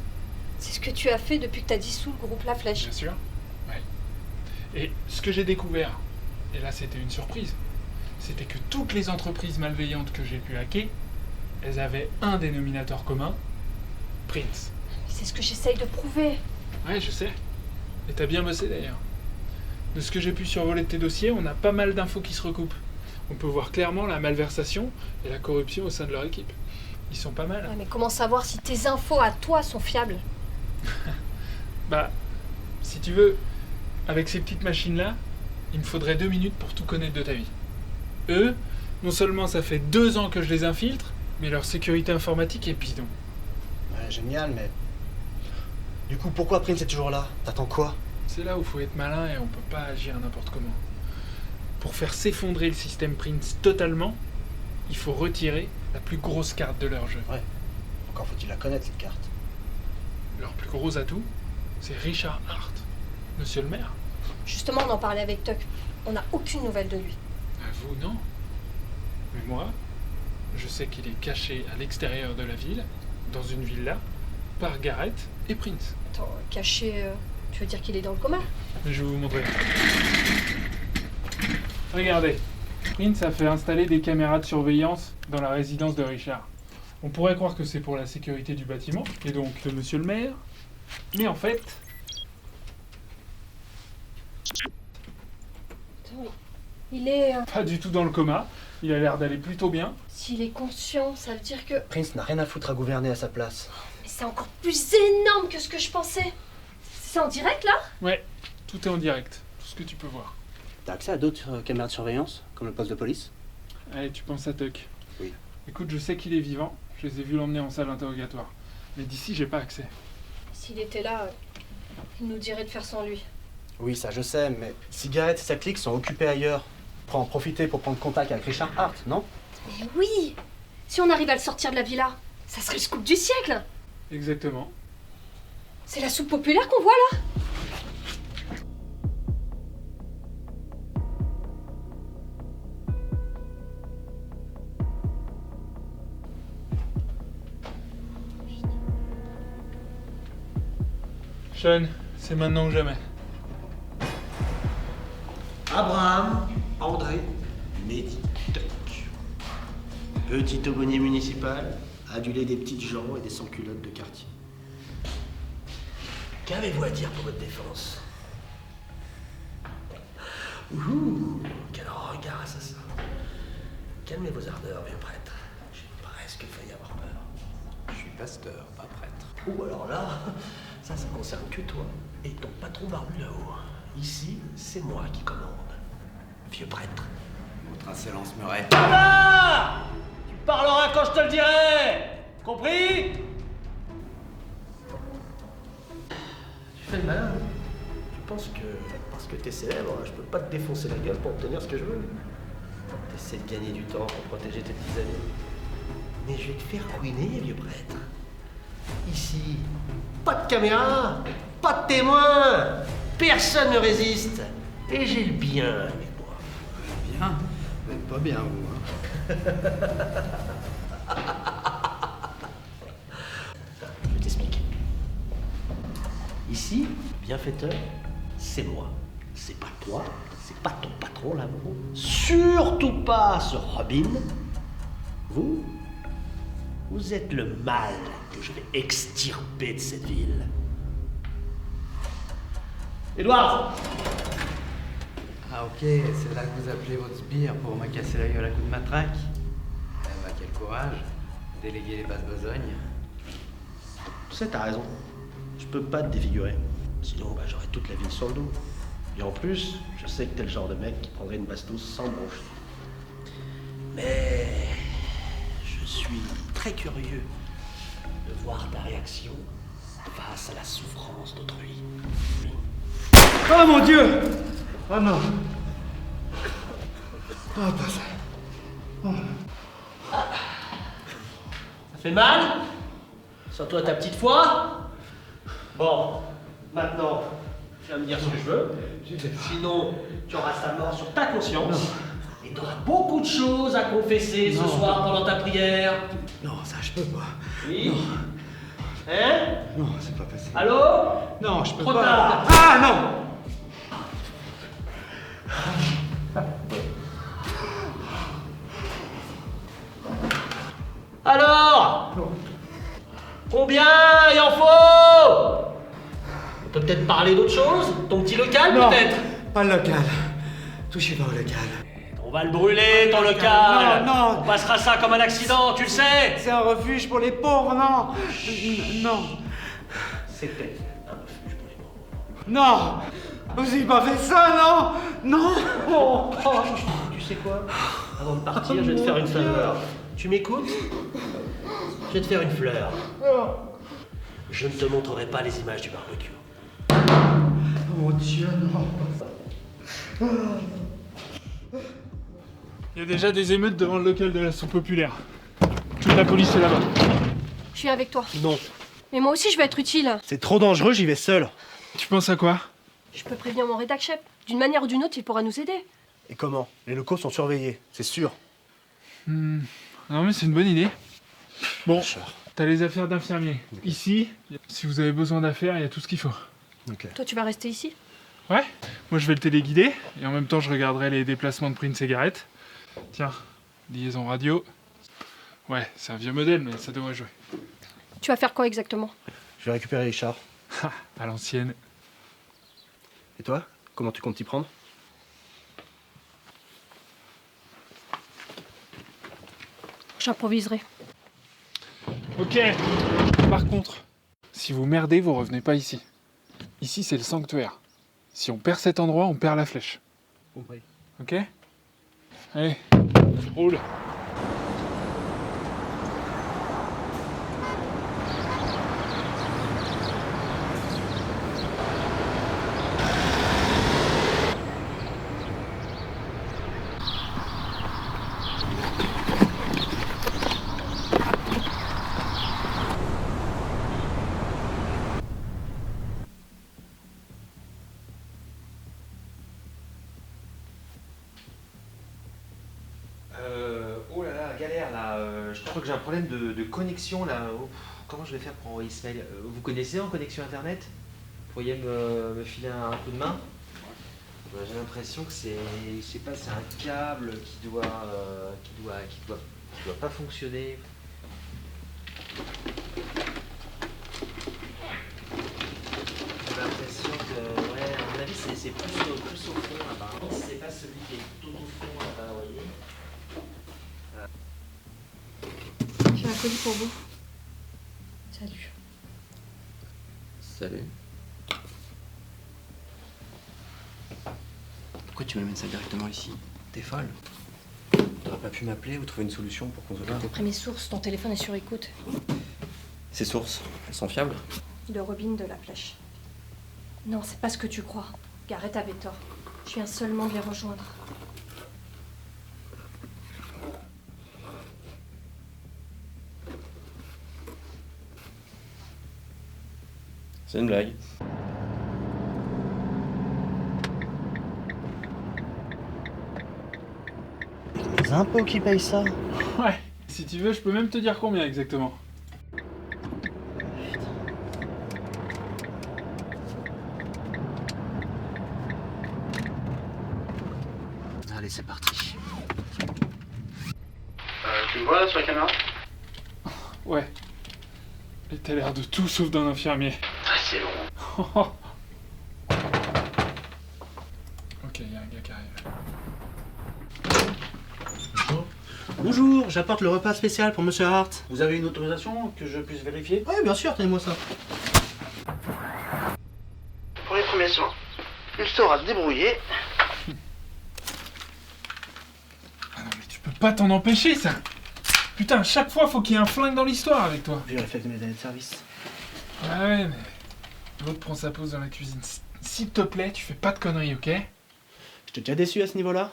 C'est ce que tu as fait depuis que tu as dissous le groupe La Flèche. Bien sûr. Ouais. Et ce que j'ai découvert, et là c'était une surprise, c'était que toutes les entreprises malveillantes que j'ai pu hacker, elles avaient un dénominateur commun, Prince. C'est ce que j'essaye de prouver. Ouais, je sais. Et t'as bien bossé d'ailleurs. De ce que j'ai pu survoler de tes dossiers, on a pas mal d'infos qui se recoupent. On peut voir clairement la malversation et la corruption au sein de leur équipe. Ils sont pas mal. Ouais, mais comment savoir si tes infos à toi sont fiables? Bah, si tu veux, avec ces petites machines-là, il me faudrait 2 minutes pour tout connaître de ta vie. Eux, non seulement ça fait 2 ans que je les infiltre, mais leur sécurité informatique est bidon. Ouais, génial, mais... Du coup, pourquoi Prince est toujours là? T'attends quoi? C'est là où il faut être malin et on peut pas agir n'importe comment. Pour faire s'effondrer le système Prince totalement, il faut retirer la plus grosse carte de leur jeu. Ouais. Encore faut-il la connaître, cette carte. Leur plus gros atout, c'est Richard Hart, monsieur le maire. Justement, on en parlait avec Tuck. On n'a aucune nouvelle de lui. Vous, non. Mais moi, je sais qu'il est caché à l'extérieur de la ville, dans une villa, par Garrett et Prince. Attends, caché, tu veux dire qu'il est dans le coma? Je vais vous montrer. Regardez, Prince a fait installer des caméras de surveillance dans la résidence de Richard. On pourrait croire que c'est pour la sécurité du bâtiment, et donc de monsieur le maire, mais en fait... Attends, il est... Pas du tout dans le coma, il a l'air d'aller plutôt bien. S'il est conscient, ça veut dire que... Prince n'a rien à foutre à gouverner à sa place. Mais c'est encore plus énorme que ce que je pensais. C'est en direct, là? Ouais, tout est en direct, tout ce que tu peux voir. T'as accès à d'autres caméras de surveillance, comme le poste de police? Allez, tu penses à Tuck? Oui. Écoute, je sais qu'il est vivant, je les ai vus l'emmener en salle d'interrogatoire. Mais d'ici, j'ai pas accès. S'il était là, il nous dirait de faire sans lui. Oui, ça je sais, mais si Garrett et sa clique sont occupés ailleurs, on pourra en profiter pour prendre contact avec Richard Hart, non? Mais oui! Si on arrive à le sortir de la villa, ça serait le scoop du siècle! Exactement. C'est la soupe populaire qu'on voit là? Sean, c'est maintenant ou jamais. Abraham, André, Mehdi, Tuck. Petit aumônier municipal, adulé des petites gens et des sans-culottes de quartier. Qu'avez-vous à dire pour votre défense? Ouh, quel regard assassin. Calmez vos ardeurs, vieux prêtre. J'ai presque failli avoir peur. Je suis pasteur, pas prêtre. Ou alors là, ça concerne que toi et ton patron barbu là-haut. Ici, c'est moi qui commande. Vieux prêtre. Votre insolence me reste. Là, tu parleras quand je te le dirai. Compris? Tu fais le malin. Tu penses que parce que t'es célèbre, je peux pas te défoncer la gueule pour obtenir ce que je veux. T'essaies de gagner du temps pour protéger tes petits amis. Mais je vais te faire couiner, vieux prêtre. Ici, pas de caméra, pas de témoin, personne ne résiste. Et j'ai le bien avec moi. Bien? Vous n'êtes pas bien, vous. Je vais t'expliquer. Ici, bienfaiteur, c'est moi. C'est pas toi, c'est pas ton patron là-haut. Surtout pas ce Robin. Vous êtes le mal que je vais extirper de cette ville. Édouard! Ah ok, c'est là que vous appelez votre sbire pour me casser la gueule à coups de matraque. Eh bah quel courage, déléguer les basses besognes. Tu sais, t'as raison. Je peux pas te défigurer. Sinon, j'aurais toute la ville sur le dos. Et en plus, je sais que t'es le genre de mec qui prendrait une bastos sans broncher. Mais je suis très curieux de voir ta réaction face à la souffrance d'autrui. Oh mon Dieu! Oh non! Oh, pas ça. Oh. Ça fait mal? Surtout à ta petite foi? Bon, maintenant, tu vas me dire ce que je veux. Sinon, tu auras sa mort sur ta conscience. Et tu auras beaucoup de choses à confesser ce soir pendant ta prière. Non, ça je peux pas. Oui? Non. Hein? Non, c'est pas possible. Allô? Non, je peux Trop pas. tard. Ah non! Alors? Combien il en faut? On peut peut-être parler d'autre chose? Ton petit local peut-être? Pas le local. Touchez pas au local. On va le brûler ton local. Non. On passera ça comme un accident, tu le sais. C'est un refuge pour les pauvres, non. Non. C'était un refuge pour les pauvres. Non. Vous avez pas fait ça, non. Non. Oh, tu sais quoi? Avant de partir, je vais te faire une faveur. Tu m'écoutes? Je vais te faire une fleur. Je ne te montrerai pas les images du barbecue. Oh mon Dieu, non. Il y a déjà des émeutes devant le local de la soupe populaire. Toute la police est là-bas. Je suis avec toi. Non. Mais moi aussi, je vais être utile. C'est trop dangereux, j'y vais seul. Tu penses à quoi? Je peux prévenir mon rédac chef. D'une manière ou d'une autre, il pourra nous aider. Et comment? Les locaux sont surveillés, c'est sûr. Non mais c'est une bonne idée. Bon, t'as les affaires d'infirmier. Ici, si vous avez besoin d'affaires, il y a tout ce qu'il faut. Toi, tu vas rester ici? Ouais, moi je vais le téléguider, et en même temps je regarderai les déplacements de Prince et Garrett. Tiens, liaison radio. Ouais, c'est un vieux modèle, mais ça devrait jouer. Tu vas faire quoi exactement? Je vais récupérer Richard. À l'ancienne. Et toi? Comment tu comptes t'y prendre? J'improviserai. Ok. Par contre, si vous merdez, vous revenez pas ici. Ici, c'est le sanctuaire. Si on perd cet endroit, on perd la flèche. Compris. Ok? Allez, roule. Oh là là, galère là. Je crois que j'ai un problème de connexion là. Oh, comment je vais faire pour envoyer ce mail? Vous connaissez en connexion internet? Vous pourriez me filer un coup de main? J'ai l'impression que c'est, je sais pas, c'est un câble qui doit pas fonctionner. J'ai l'impression que, ouais, à mon avis, c'est plus au fond là-bas. C'est pas celui qui est tout au fond là-bas, vous voyez. J'ai un colis pour vous. Salut. Salut. Pourquoi tu m'amènes ça directement ici? T'es folle? T'aurais pas pu m'appeler ou trouver une solution pour qu'on se voit? Après mes sources, ton téléphone est sur écoute. Ces sources, elles sont fiables? De Robin de la Flèche. Non, c'est pas ce que tu crois. Gareth avait tort. Je viens seulement de les rejoindre. C'est une blague. Les impôts qui payent ça? Ouais. Si tu veux, je peux même te dire combien exactement. Allez, c'est parti. Tu me vois là sur la caméra? Ouais. Et t'as l'air de tout sauf d'un infirmier. Ah, c'est long. Ok, il y a un gars qui arrive. Bonjour, j'apporte le repas spécial pour Monsieur Hart. Vous avez une autorisation que je puisse vérifier? Oui, bien sûr, tenez-moi ça. Pour les premiers soins, il saura se débrouiller. Tu peux pas t'en empêcher, ça. Putain, chaque fois, faut qu'il y ait un flingue dans l'histoire avec toi. Vu le réflexe de mes années de service. Ah ouais, mais l'autre prend sa pause dans la cuisine. S'il te plaît, tu fais pas de conneries, ok? Je t'ai déjà déçu à ce niveau-là?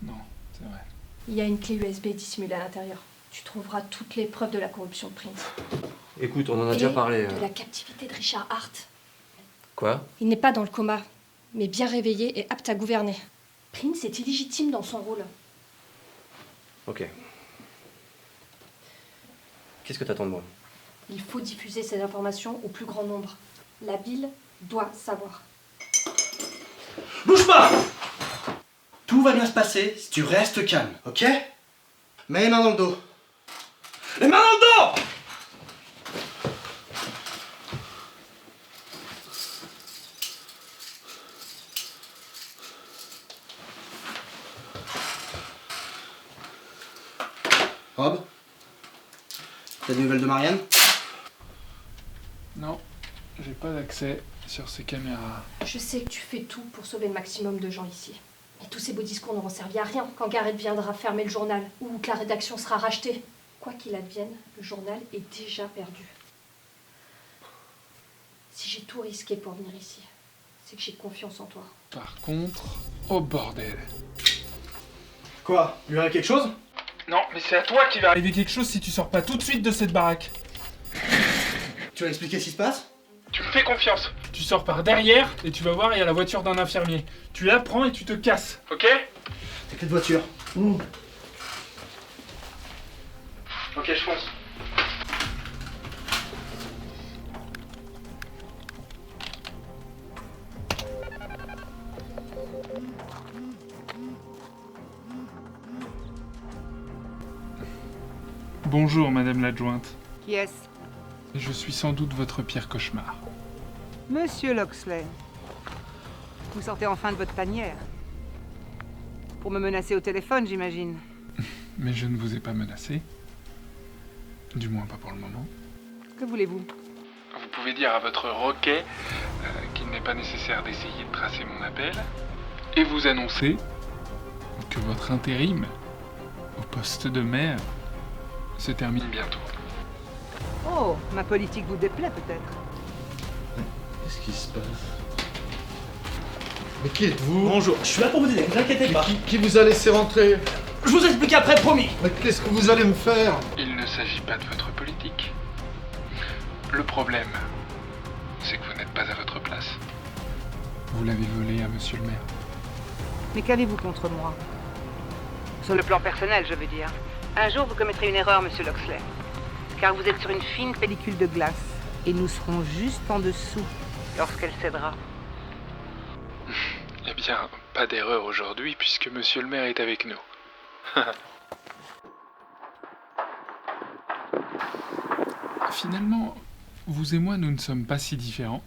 Non, c'est vrai. Il y a une clé USB dissimulée à l'intérieur. Tu trouveras toutes les preuves de la corruption de Prince. Écoute, on en a Et déjà parlé. de la captivité de Richard Hart. Quoi? Il n'est pas dans le coma, mais bien réveillé et apte à gouverner. Prince est illégitime dans son rôle. Ok. Qu'est-ce que t'attends de moi? Il faut diffuser ces informations au plus grand nombre. La ville doit savoir. Bouge pas! Tout va bien se passer si tu restes calme, ok? Mets les mains dans le dos. Les mains dans le dos! Rob? T'as des nouvelles de Marianne? Non, j'ai pas d'accès sur ces caméras. Je sais que tu fais tout pour sauver le maximum de gens ici. Mais tous ces beaux discours n'auront servi à rien quand Gareth viendra fermer le journal ou que la rédaction sera rachetée. Quoi qu'il advienne, le journal est déjà perdu. Si j'ai tout risqué pour venir ici, c'est que j'ai confiance en toi. Par contre, oh bordel. Quoi? Lui arrive quelque chose? Non, mais c'est à toi qu'il va arriver quelque chose si tu sors pas tout de suite de cette baraque. Tu vas expliquer ce qui se passe? Tu me fais confiance. Tu sors par derrière et tu vas voir, il y a la voiture d'un infirmier. Tu la prends et tu te casses, ok? C'est quelle voiture? Ok, je fonce. Bonjour, madame l'adjointe. Qui est-ce? Je suis sans doute votre pire cauchemar. Monsieur Loxley. Vous sortez enfin de votre tanière. Pour me menacer au téléphone, j'imagine. Mais je ne vous ai pas menacé. Du moins pas pour le moment. Que voulez-vous? Vous pouvez dire à votre roquet qu'il n'est pas nécessaire d'essayer de tracer mon appel. Et vous annoncer que votre intérim au poste de maire se termine bientôt. Oh, ma politique vous déplaît peut-être. Qu'est-ce qui se passe? Mais qui êtes-vous? Bonjour, je suis là pour vous aider, ne vous inquiétez pas. Qui vous a laissé rentrer? Je vous explique après, promis. Mais qu'est-ce que vous allez me faire? Il ne s'agit pas de votre politique. Le problème, c'est que vous n'êtes pas à votre place. Vous l'avez volé à monsieur le maire. Mais qu'avez-vous contre moi? Sur le plan personnel, je veux dire. Un jour, vous commettrez une erreur, monsieur Loxley. Car vous êtes sur une fine pellicule de glace. Et nous serons juste en dessous lorsqu'elle cédera. Eh bien, pas d'erreur aujourd'hui puisque monsieur le maire est avec nous. Finalement, vous et moi, nous ne sommes pas si différents.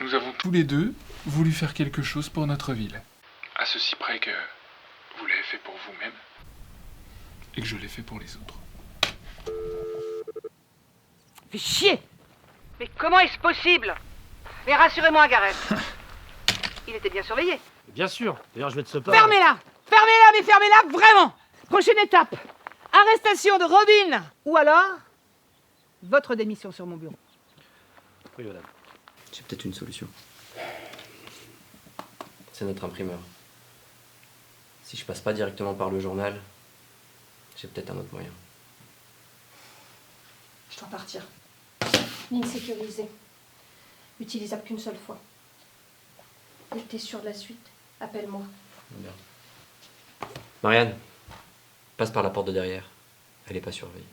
Nous avons tous les deux voulu faire quelque chose pour notre ville. À ceci près que vous l'avez fait pour vous-même et que je l'ai fait pour les autres. Fais chier! Mais comment est-ce possible? Mais rassurez-moi, Gareth. Il était bien surveillé. Bien sûr. D'ailleurs, je vais te pas. Fermez-la! Fermez-la, mais fermez-la vraiment! Prochaine étape. Arrestation de Robin. Ou alors, votre démission sur mon bureau. Oui, madame. J'ai peut-être une solution. C'est notre imprimeur. Si je passe pas directement par le journal, j'ai peut-être un autre moyen. Je dois partir. Ligne sécurisée. Utilisable qu'une seule fois. Dès que t'es sûr de la suite, appelle-moi. Bien. Marianne, passe par la porte de derrière. Elle est pas surveillée.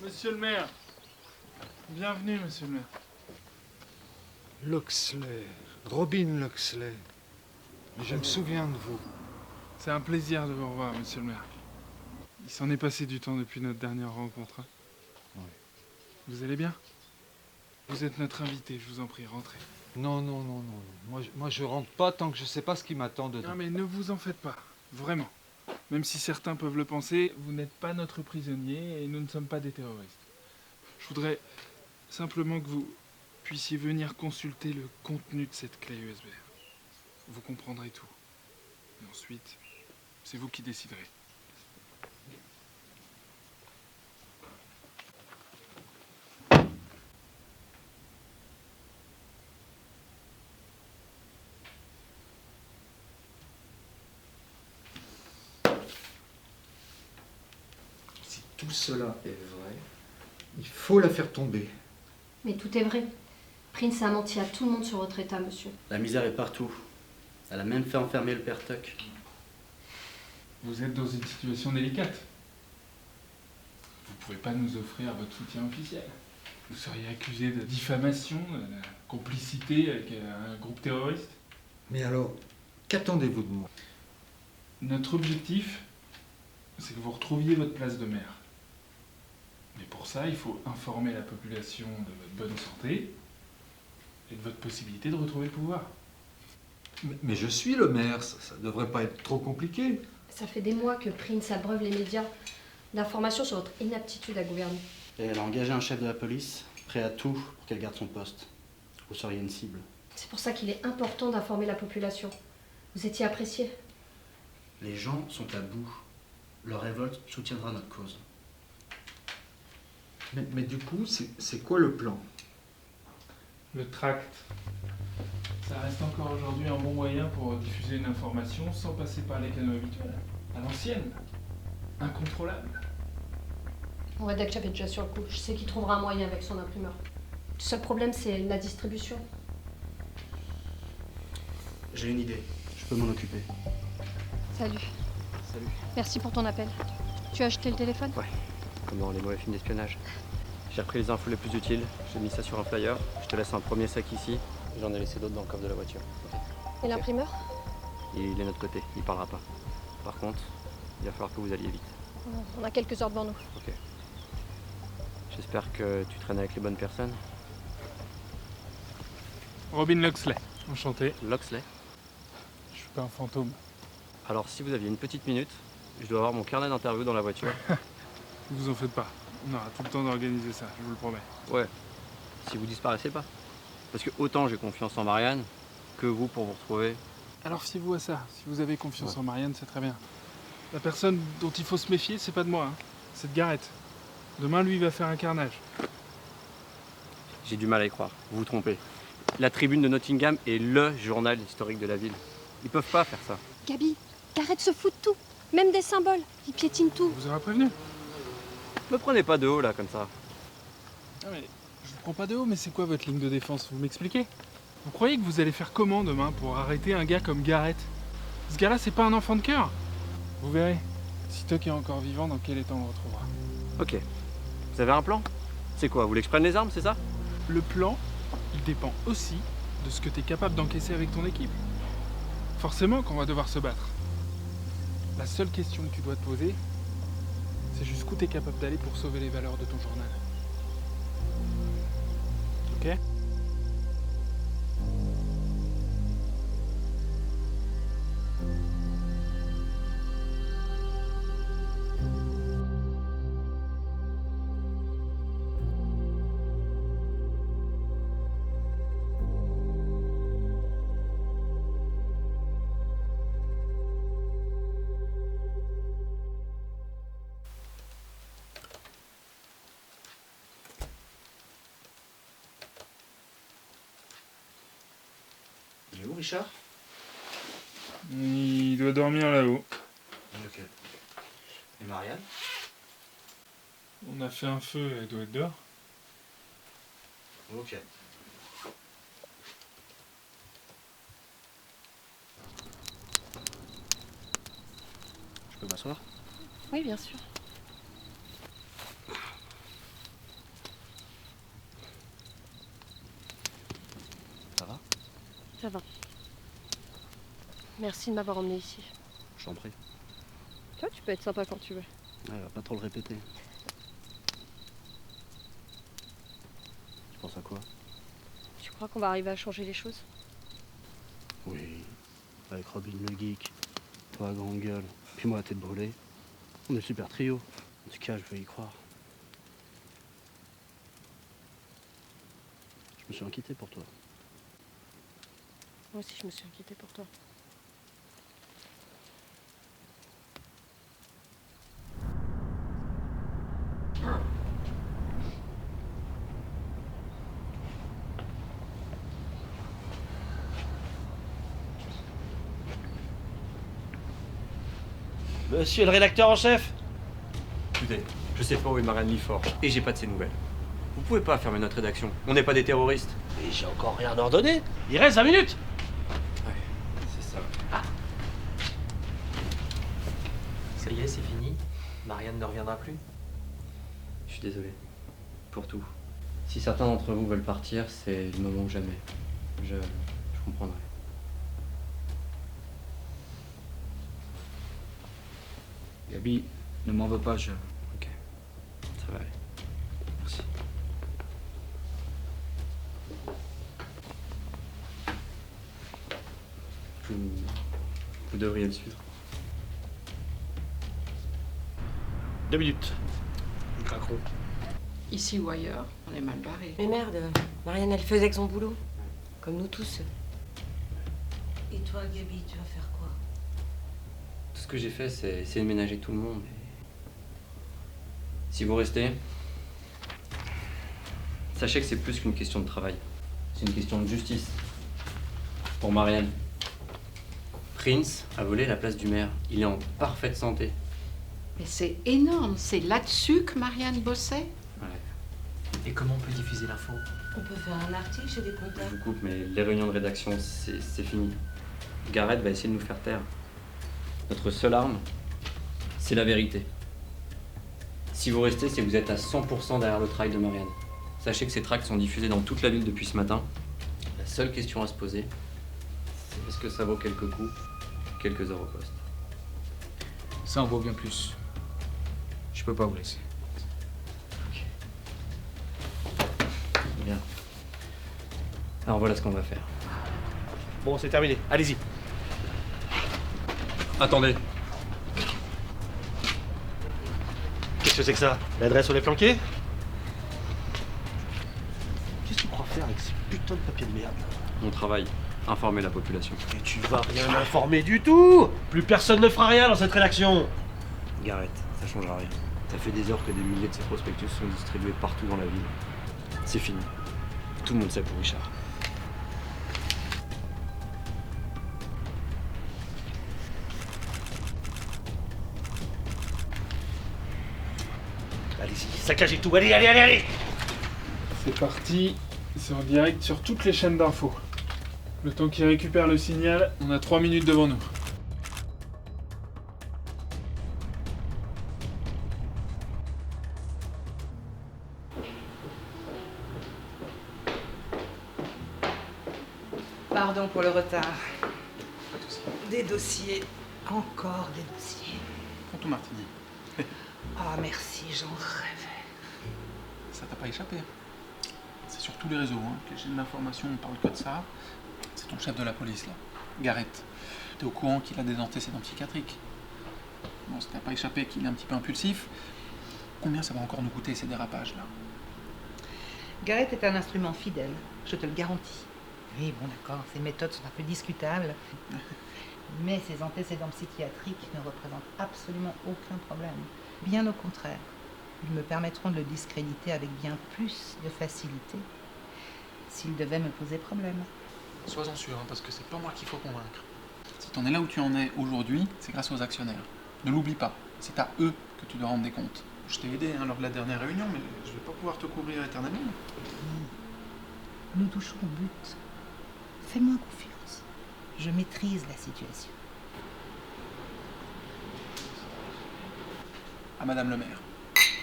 Monsieur le maire. Bienvenue, monsieur le maire. Loxley, Robin Loxley. Je me souviens de vous. C'est un plaisir de vous revoir, monsieur le maire. Il s'en est passé du temps depuis notre dernière rencontre. Oui. Vous allez bien? Vous êtes notre invité, je vous en prie, rentrez. Non. Moi, je rentre pas tant que je sais pas ce qui m'attend dedans. Non mais ne vous en faites pas, vraiment. Même si certains peuvent le penser, vous n'êtes pas notre prisonnier et nous ne sommes pas des terroristes. Je voudrais simplement que vous puissiez venir consulter le contenu de cette clé USB. Vous comprendrez tout. Et ensuite, c'est vous qui déciderez. Tout cela est vrai. Il faut la faire tomber. Mais tout est vrai. Prince a menti à tout le monde sur votre état, monsieur. La misère est partout. Elle a même fait enfermer le père Tuck. Vous êtes dans une situation délicate. Vous ne pouvez pas nous offrir votre soutien officiel. Vous seriez accusé de diffamation, de complicité avec un groupe terroriste. Mais alors, qu'attendez-vous de moi? Notre objectif, c'est que vous retrouviez votre place de maire. Mais pour ça, il faut informer la population de votre bonne santé et de votre possibilité de retrouver le pouvoir. Mais je suis le maire, ça devrait pas être trop compliqué. Ça fait des mois que Prince abreuve les médias d'informations sur votre inaptitude à gouverner. Et elle a engagé un chef de la police, prêt à tout pour qu'elle garde son poste. Vous seriez une cible. C'est pour ça qu'il est important d'informer la population. Vous étiez apprécié. Les gens sont à bout. Leur révolte soutiendra notre cause. Mais du coup, c'est quoi le plan? Le tract. Ça reste encore aujourd'hui un bon moyen pour diffuser une information sans passer par les canaux habituels. À l'ancienne. Incontrôlable. On rédacte avait déjà sur le coup. Je sais qu'il trouvera un moyen avec son imprimeur. Le seul problème, c'est la distribution. J'ai une idée. Je peux m'en occuper. Salut. Salut. Merci pour ton appel. Tu as acheté le téléphone? Ouais, comme dans les mauvais films d'espionnage. J'ai repris les infos les plus utiles, j'ai mis ça sur un flyer. Je te laisse un premier sac ici. J'en ai laissé d'autres dans le coffre de la voiture. Et l'imprimeur? Il est de notre côté, il parlera pas. Par contre, il va falloir que vous alliez vite. On a quelques heures devant nous. Ok. J'espère que tu traînes avec les bonnes personnes. Robin Loxley, enchanté. Loxley? Je suis pas un fantôme. Alors si vous aviez une petite minute, je dois avoir mon carnet d'interview dans la voiture. Ne vous en faites pas. On aura tout le temps d'organiser ça, je vous le promets. Ouais, si vous disparaissez pas. Parce que autant j'ai confiance en Marianne, que vous pour vous retrouver. Alors fiez-vous à ça. Si vous avez confiance en Marianne, c'est très bien. La personne dont il faut se méfier, c'est pas de moi, hein. C'est de Gareth. Demain, lui, il va faire un carnage. J'ai du mal à y croire, vous vous trompez. La Tribune de Nottingham est LE journal historique de la ville. Ils peuvent pas faire ça. Gabi, Gareth se fout de tout. Même des symboles. Il piétine tout. Vous aurez prévenu. Me prenez pas de haut là comme ça. Ah mais je vous prends pas de haut, mais c'est quoi votre ligne de défense? Vous m'expliquez? Vous croyez que vous allez faire comment demain pour arrêter un gars comme Gareth? Ce gars-là, c'est pas un enfant de cœur. Vous verrez. Si Tuck est encore vivant, dans quel état on le retrouvera? Ok. Vous avez un plan? C'est quoi, vous voulez que je prenne les armes, c'est ça? Le plan, il dépend aussi de ce que tu es capable d'encaisser avec ton équipe. Forcément qu'on va devoir se battre. La seule question que tu dois te poser, c'est jusqu'où tu es capable d'aller pour sauver les valeurs de ton journal. Ok? Il est où, Richard? Il doit dormir là-haut. Ok. Et Marianne? On a fait un feu, elle doit être dehors. Ok. Je peux m'asseoir? Oui, bien sûr. Ça va? Ça va. Merci de m'avoir emmené ici. Je t'en prie. Toi, tu peux être sympa quand tu veux. Ouais, va pas trop le répéter. Tu penses à quoi? Tu crois qu'on va arriver à changer les choses? Oui. Avec Robin le geek, toi à grande gueule, puis moi à tête brûlée. On est super trio. En tout cas, je veux y croire. Je me suis inquiété pour toi. Moi aussi, je me suis inquiétée pour toi. Monsieur le rédacteur en chef? Écoutez, je sais pas où est Marianne Lifford et j'ai pas de ses nouvelles. Vous pouvez pas fermer notre rédaction. On n'est pas des terroristes. Mais j'ai encore rien ordonné. Il reste 20 minutes. Ouais, c'est ça. Ça y est, c'est fini. Marianne ne reviendra plus. Je suis désolé. Pour tout. Si certains d'entre vous veulent partir, c'est le moment ou jamais. Je comprendrai. Gabi, ne m'en veux pas, Ok. Ça va aller. Merci. Vous devriez le suivre. 2 minutes. Ils craqueront. Ici ou ailleurs, on est mal barré. Mais merde, Marianne, elle faisait que son boulot. Comme nous tous. Et toi, Gabi, tu vas faire quoi? Tout ce que j'ai fait, c'est essayer de ménager tout le monde. Si vous restez, sachez que c'est plus qu'une question de travail. C'est une question de justice. Pour Marianne. Prince a volé la place du maire. Il est en parfaite santé. Mais c'est énorme, c'est là-dessus que Marianne bossait. Et comment on peut diffuser l'info? On peut faire un article chez des Je comptables. vous coupe, mais les réunions de rédaction, c'est fini. Garrett va essayer de nous faire taire. Notre seule arme, c'est la vérité. Si vous restez, c'est que vous êtes à 100% derrière le travail de Marianne. Sachez que ces tracts sont diffusés dans toute la ville depuis ce matin. La seule question à se poser, c'est est-ce que ça vaut quelques coups, quelques heures au poste. Ça en vaut bien plus. Je peux pas vous laisser. Bien. Alors voilà ce qu'on va faire. Bon, c'est terminé. Allez-y. Attendez. Qu'est-ce que c'est que ça? L'adresse, on est planqué? Qu'est-ce que tu crois faire avec ces putains de papiers de merde? On travaille. Informer la population. Et tu vas rien informer du tout! Plus personne ne fera rien dans cette rédaction! Garrett, ça changera rien. Ça fait des heures que des milliers de ces prospectus sont distribués partout dans la ville. C'est fini. Tout le monde sait pour Richard. Allez-y, saccagez tout, allez, allez, allez, allez! C'est parti. C'est en direct sur toutes les chaînes d'infos. Le temps qu'il récupère le signal, on a 3 minutes devant nous. Pardon pour le retard. Des dossiers. Encore des dossiers. Prends tout, Martini. Ah, merci, j'en rêvais. Ça t'a pas échappé. C'est sur tous les réseaux que j'ai de l'information, on parle que de ça. C'est ton chef de la police, là, Garrett. T'es au courant qu'il a des antécédents psychiatriques. Bon, ça t'a pas échappé qu'il est un petit peu impulsif. Combien ça va encore nous coûter, ces dérapages-là? Garrett est un instrument fidèle, je te le garantis. Oui, bon d'accord, ses méthodes sont un peu discutables. Mais ses antécédents psychiatriques ne représentent absolument aucun problème. Bien au contraire, ils me permettront de le discréditer avec bien plus de facilité s'il devait me poser problème. Sois-en sûr, parce que c'est pas moi qu'il faut convaincre. Si t'en es là où tu en es aujourd'hui, c'est grâce aux actionnaires. Ne l'oublie pas, c'est à eux que tu dois rendre des comptes. Je t'ai aidé lors de la dernière réunion, mais je vais pas pouvoir te couvrir éternellement. Nous touchons au but. Fais-moi confiance. Je maîtrise la situation. À Madame le maire.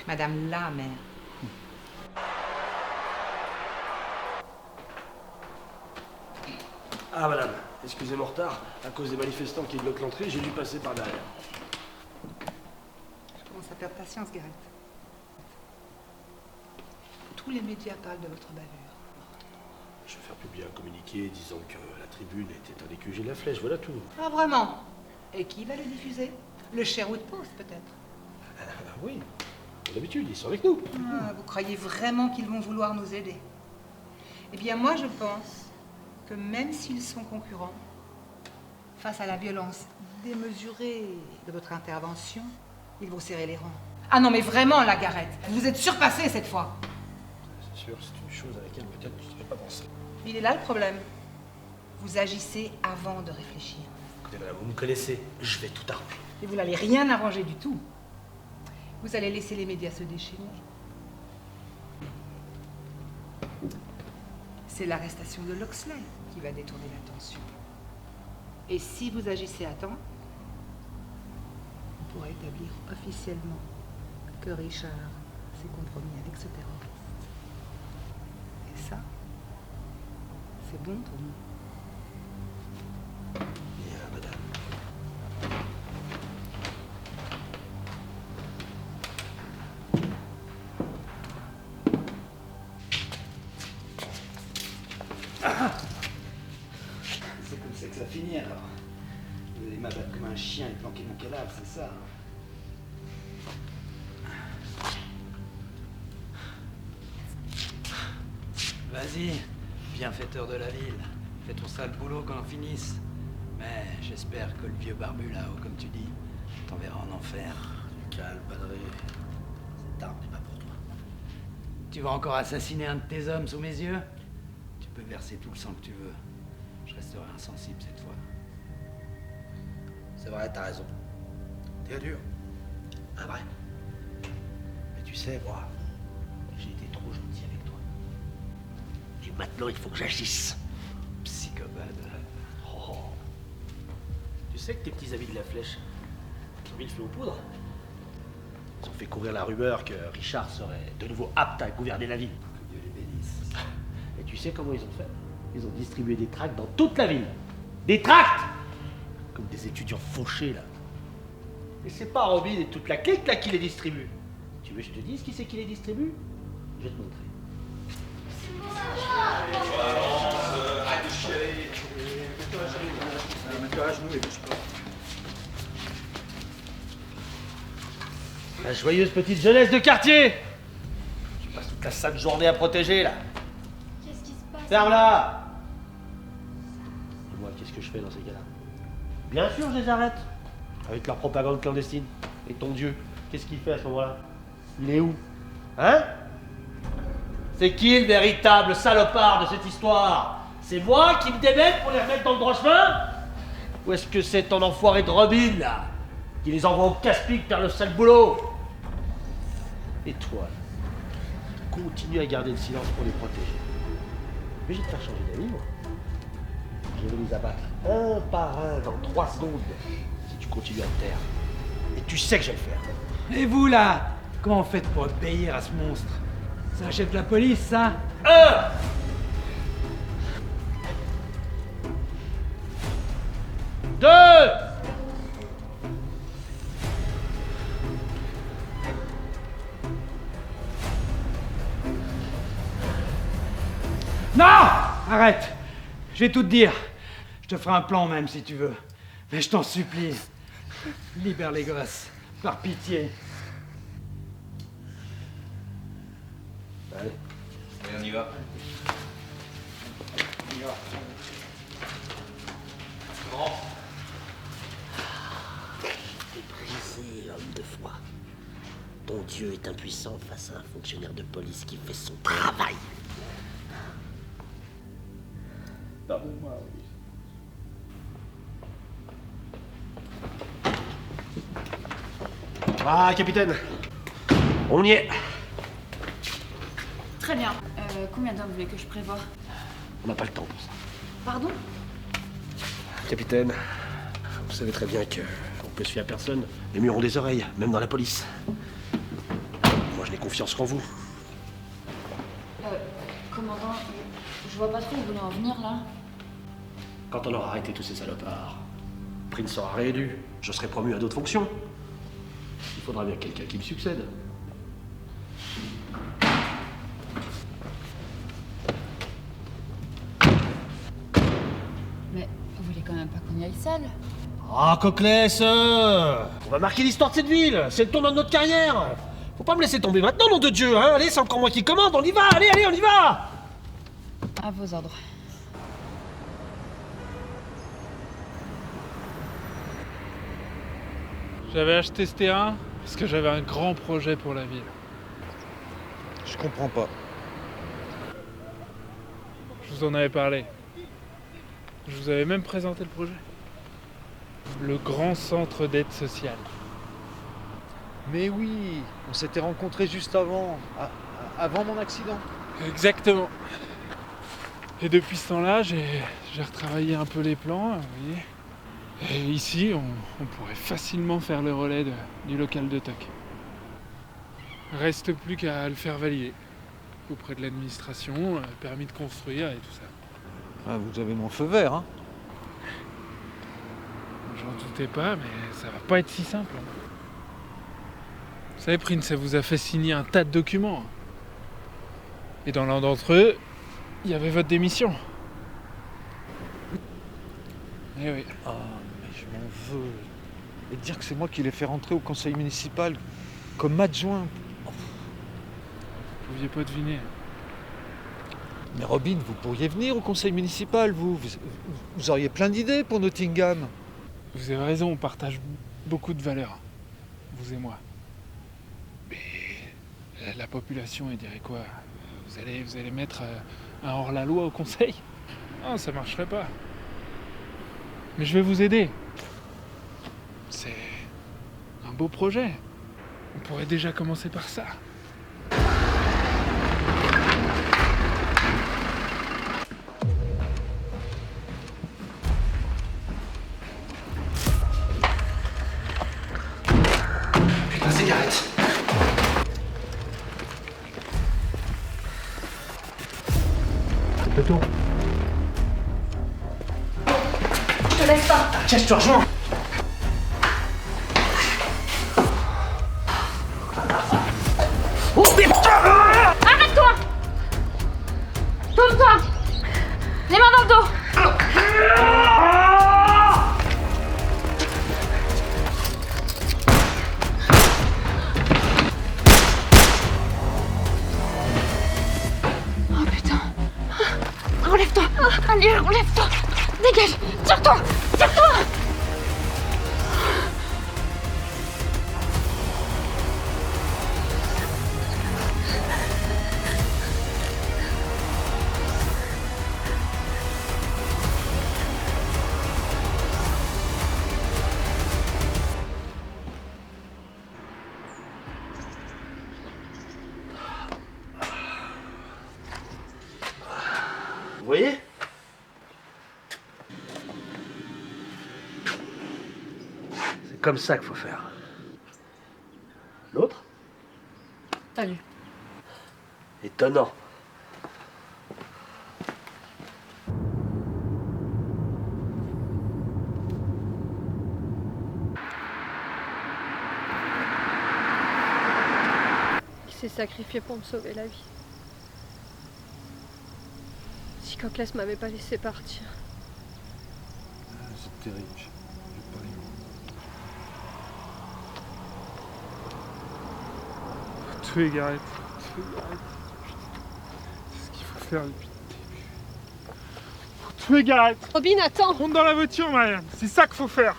Madame la maire. Ah, madame, excusez mon retard. À cause des manifestants qui bloquent l'entrée, j'ai dû passer par derrière. Je commence à perdre patience, Garrett. Tous les médias parlent de votre bavure. Je vais faire publier un communiqué disant que la tribune était un des QG de la Flèche, voilà tout. Ah, vraiment? Et qui va le diffuser? Le Sherwood Post, peut-être? Oui, comme d'habitude, ils sont avec nous. Ah, vous croyez vraiment qu'ils vont vouloir nous aider? Eh bien, moi, je pense que même s'ils sont concurrents, face à la violence démesurée de votre intervention, ils vont serrer les rangs. Ah non, mais vraiment, la Garrett, vous êtes surpassé cette fois. C'est sûr, c'est une chose à laquelle peut-être tu ne serais pas pensé. Il est là le problème. Vous agissez avant de réfléchir. Écoutez, madame, vous me connaissez, je vais tout arranger. Et vous n'allez rien arranger du tout. Vous allez laisser les médias se déchaîner. C'est l'arrestation de Loxley qui va détourner l'attention. Et si vous agissez à temps, on pourra établir officiellement que Richard s'est compromis avec ce terroriste. Et ça, c'est bon pour nous. Bien, madame. C'est comme ça que ça finit alors. Vous allez m'abattre comme un chien et planquer mon cadavre, c'est ça? Vas-y, bienfaiteur de la ville. Fais ton sale boulot qu'on en finisse. Mais j'espère que le vieux barbu là-haut, comme tu dis, t'enverra en enfer. Calme, padré. Cette arme n'est pas pour toi. Tu vas encore assassiner un de tes hommes sous mes yeux? Tu peux verser tout le sang que tu veux. Je resterai insensible cette fois. C'est vrai, t'as raison. T'es dur. Ah, vrai. Mais tu sais, moi, j'ai été trop gentil avec toi. Et maintenant, il faut que j'agisse. Psychopathe. Oh. Tu sais que tes petits amis de la Flèche ont mis le feu aux poudres? Ils ont fait courir la rumeur que Richard serait de nouveau apte à gouverner la ville. Que Dieu les bénisse. Et tu sais comment ils ont fait? Ils ont distribué des tracts dans toute la ville. Des tracts! Comme des étudiants fauchés, là. Et c'est pas Robin et toute la clique, là, qui les distribue. Tu veux que je te dise qui c'est qui les distribue? Je vais te montrer. Mets-toi à genoux et bouge pas. La joyeuse petite jeunesse de quartier! Tu passes toute la sainte journée à protéger, là. Qu'est-ce qui se passe? Ferme-la! Dis-moi, qu'est-ce que je fais dans ces cas-là? Bien sûr, je les arrête. Avec leur propagande clandestine. Et ton Dieu, qu'est-ce qu'il fait à ce moment-là? Il est où? Hein? C'est qui le véritable salopard de cette histoire? C'est moi qui me démène pour les remettre dans le droit chemin? Ou est-ce que c'est ton enfoiré de Robin, là, qui les envoie au casse-pique faire le sale boulot? Et toi, continue à garder le silence pour les protéger. Mais je vais te faire changer d'avis, moi. Je vais les abattre un par un dans 3 secondes si tu continues à te taire. Et tu sais que je vais le faire. Et vous là, comment vous faites pour obéir à ce monstre? Ça achète la police, ça? 2. Non! Arrête! Je vais tout te dire. Je te ferai un plan même si tu veux. Mais je t'en supplie. Libère les gosses. Par pitié. Allez. Et on y va. On y va. T'es brisé, homme de foi. Ton Dieu est impuissant face à un fonctionnaire de police qui fait son travail. Pardonne-moi, oui. Ah, capitaine. On y est. Très bien. Combien d'hommes voulez que je prévoie? On n'a pas le temps pour ça. Pardon? Capitaine, vous savez très bien qu'on peut se fier à personne. Les murs ont des oreilles, même dans la police. Moi, je n'ai confiance qu'en vous. Commandant, je vois pas trop où vous voulez en venir là. Quand on aura arrêté tous ces salopards, Prince sera réélu. Je serai promu à d'autres fonctions. Il faudra bien quelqu'un qui me succède. Mais vous voulez quand même pas qu'on y aille seul? Ah, Coclès, on va marquer l'histoire de cette ville. C'est le tournant de notre carrière. Faut pas me laisser tomber maintenant, nom de Dieu, hein. Allez, c'est encore moi qui commande, on y va. Allez, allez, on y va. À vos ordres. J'avais acheté ce terrain parce que j'avais un grand projet pour la ville. Je comprends pas. Je vous en avais parlé. Je vous avais même présenté le projet. Le grand centre d'aide sociale. Mais oui, on s'était rencontrés juste avant, avant mon accident. Exactement. Et depuis ce temps-là, j'ai retravaillé un peu les plans, vous voyez. Et ici, on pourrait facilement faire le relais du local de TOC. Reste plus qu'à le faire valider auprès de l'administration, permis de construire et tout ça. Ah, vous avez mon feu vert, hein? J'en doutais pas, mais ça va pas être si simple. Vous savez, Prince, ça vous a fait signer un tas de documents. Et dans l'un d'entre eux, il y avait votre démission. Eh oui. Ah, mais je m'en veux. Et dire que c'est moi qui l'ai fait rentrer au conseil municipal comme adjoint. Vous pouviez pas deviner. Mais Robin, vous pourriez venir au conseil municipal, vous auriez plein d'idées pour Nottingham. Vous avez raison, on partage beaucoup de valeurs, vous et moi. Mais la population, elle dirait quoi? Vous allez mettre un hors-la-loi au conseil? Non, ça marcherait pas. Mais je vais vous aider. C'est un beau projet. On pourrait déjà commencer par ça. Putain, cigarette. C'est le tour. Je te laisse pas. Tiens, je te rejoins. Oh putain! Arrête-toi! Tourne-toi! Les mains dans le dos! Oh putain! Relève-toi! Allez, relève-toi! Dégage! Tire-toi! Tire-toi! Vous voyez? C'est comme ça qu'il faut faire. L'autre? Salut. Étonnant. s'est sacrifié pour me sauver la vie. Si Coclès m'avait pas laissé partir. C'est terrible, j'ai pas les mots. Faut tuer Gareth. Tuer Gareth. C'est ce qu'il faut faire depuis le début. Faut tuer Gareth. Robin, attends. Monte dans la voiture, Marianne. C'est ça qu'il faut faire.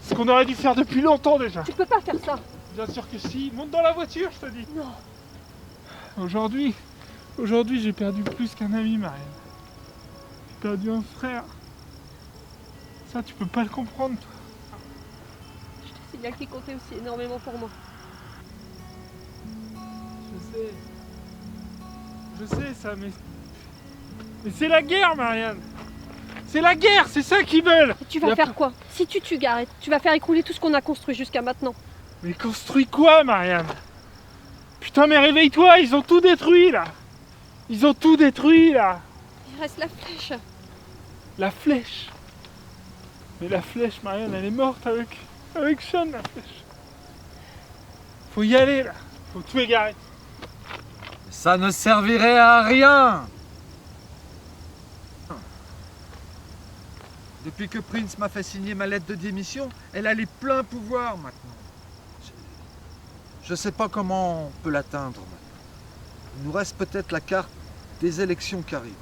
Ce qu'on aurait dû faire depuis longtemps déjà. Tu peux pas faire ça. Bien sûr que si. Monte dans la voiture, je te dis. Non. Aujourd'hui, j'ai perdu plus qu'un ami, Marianne. J'ai perdu un frère. Ça, tu peux pas le comprendre, toi. Je te signale qu'il comptait aussi énormément pour moi. Je sais ça, mais c'est la guerre, Marianne. C'est la guerre, c'est ça qu'ils veulent. Et tu vas faire quoi? Si tu tues Gareth, tu vas faire écrouler tout ce qu'on a construit jusqu'à maintenant. Mais construit quoi, Marianne? Putain, mais réveille-toi, ils ont tout détruit, là. Ils ont tout détruit, là. Il reste la flèche. La flèche. Mais la flèche, Marianne, elle est morte avec Sean, la flèche. Faut y aller, là. Faut tuer Gareth. Ça ne servirait à rien. Depuis que Prince m'a fait signer ma lettre de démission, elle a les pleins pouvoirs maintenant. Je sais pas comment on peut l'atteindre maintenant. Il nous reste peut-être la carte des élections qui arrivent.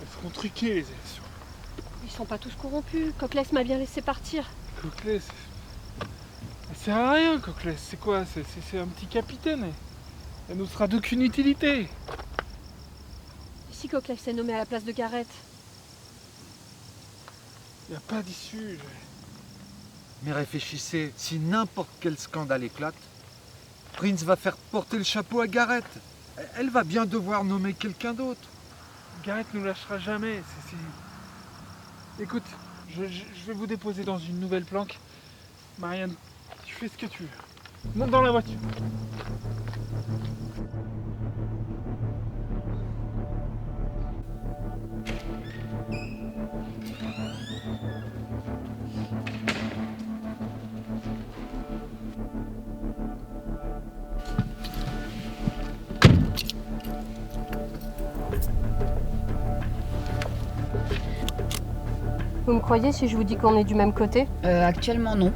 Elles seront truquées, les élections. Ils sont pas tous corrompus. Coclès m'a bien laissé partir. Coclès... Elle sert à rien, Coclès. C'est quoi? C'est un petit capitaine. Elle ne sera d'aucune utilité. Et si Coclès est nommé à la place de Gareth? Il n'y a pas d'issue. Mais réfléchissez, si n'importe quel scandale éclate, Prince va faire porter le chapeau à Gareth. Elle va bien devoir nommer quelqu'un d'autre. Gareth nous lâchera jamais. Écoute, je vais vous déposer dans une nouvelle planque. Marianne, tu fais ce que tu veux. Monte dans la voiture. Vous me croyez si je vous dis qu'on est du même côté? Actuellement, non.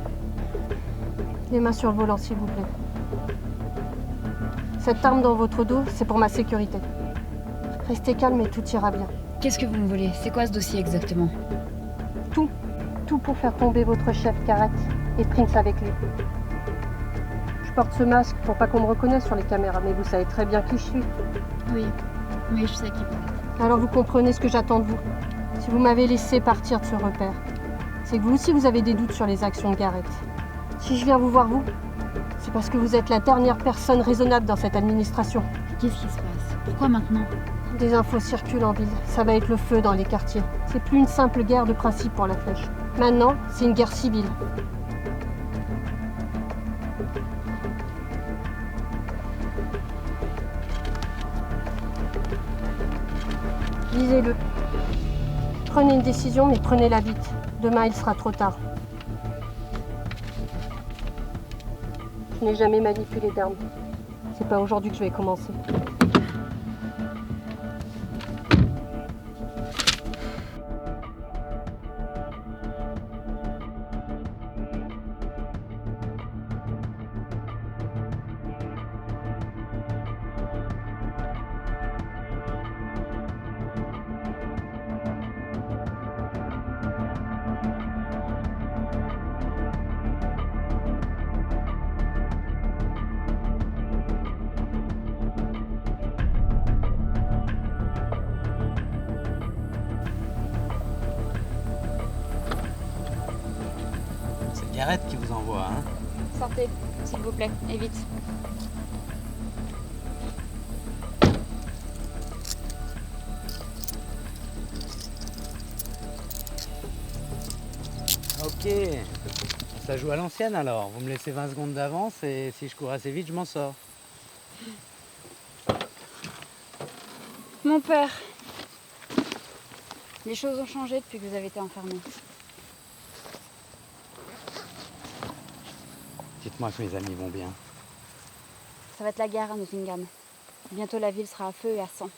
Les mains sur le volant, s'il vous plaît. Cette arme dans votre dos, c'est pour ma sécurité. Restez calme et tout ira bien. Qu'est-ce que vous me voulez? C'est quoi ce dossier exactement? Tout. Tout pour faire tomber votre chef Gareth et Prince avec lui. Je porte ce masque pour pas qu'on me reconnaisse sur les caméras, mais vous savez très bien qui je suis. Oui, je sais qui vous êtes. Alors vous comprenez ce que j'attends de vous. Si vous m'avez laissé partir de ce repère, c'est que vous aussi vous avez des doutes sur les actions de Gareth. Si je viens vous voir vous, c'est parce que vous êtes la dernière personne raisonnable dans cette administration. Qu'est-ce qui se passe? Pourquoi maintenant? Des infos circulent en ville. Ça va être le feu dans les quartiers. C'est plus une simple guerre de principe pour la flèche. Maintenant, c'est une guerre civile. Lisez-le. Prenez une décision, mais prenez-la vite. Demain, il sera trop tard. Je n'ai jamais manipulé d'armes. C'est pas aujourd'hui que je vais commencer. Gareth qui vous envoie, hein? Sortez, s'il vous plaît, et vite. Ok, ça joue à l'ancienne alors. Vous me laissez 20 secondes d'avance et si je cours assez vite, je m'en sors. Mon père, les choses ont changé depuis que vous avez été enfermé. Dites-moi que mes amis vont bien. Ça va être la guerre à Nottingham. Bientôt la ville sera à feu et à sang.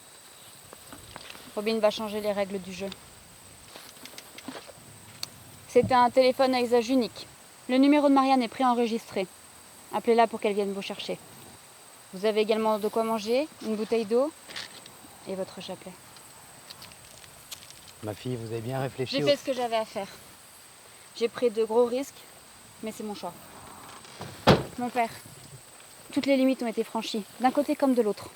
Robin va changer les règles du jeu. C'est un téléphone à usage unique. Le numéro de Marianne est préenregistré. Appelez-la pour qu'elle vienne vous chercher. Vous avez également de quoi manger, une bouteille d'eau et votre chapelet. Ma fille, vous avez bien réfléchi. J'ai fait ce que j'avais à faire. J'ai pris de gros risques, mais c'est mon choix. Mon père, toutes les limites ont été franchies, d'un côté comme de l'autre.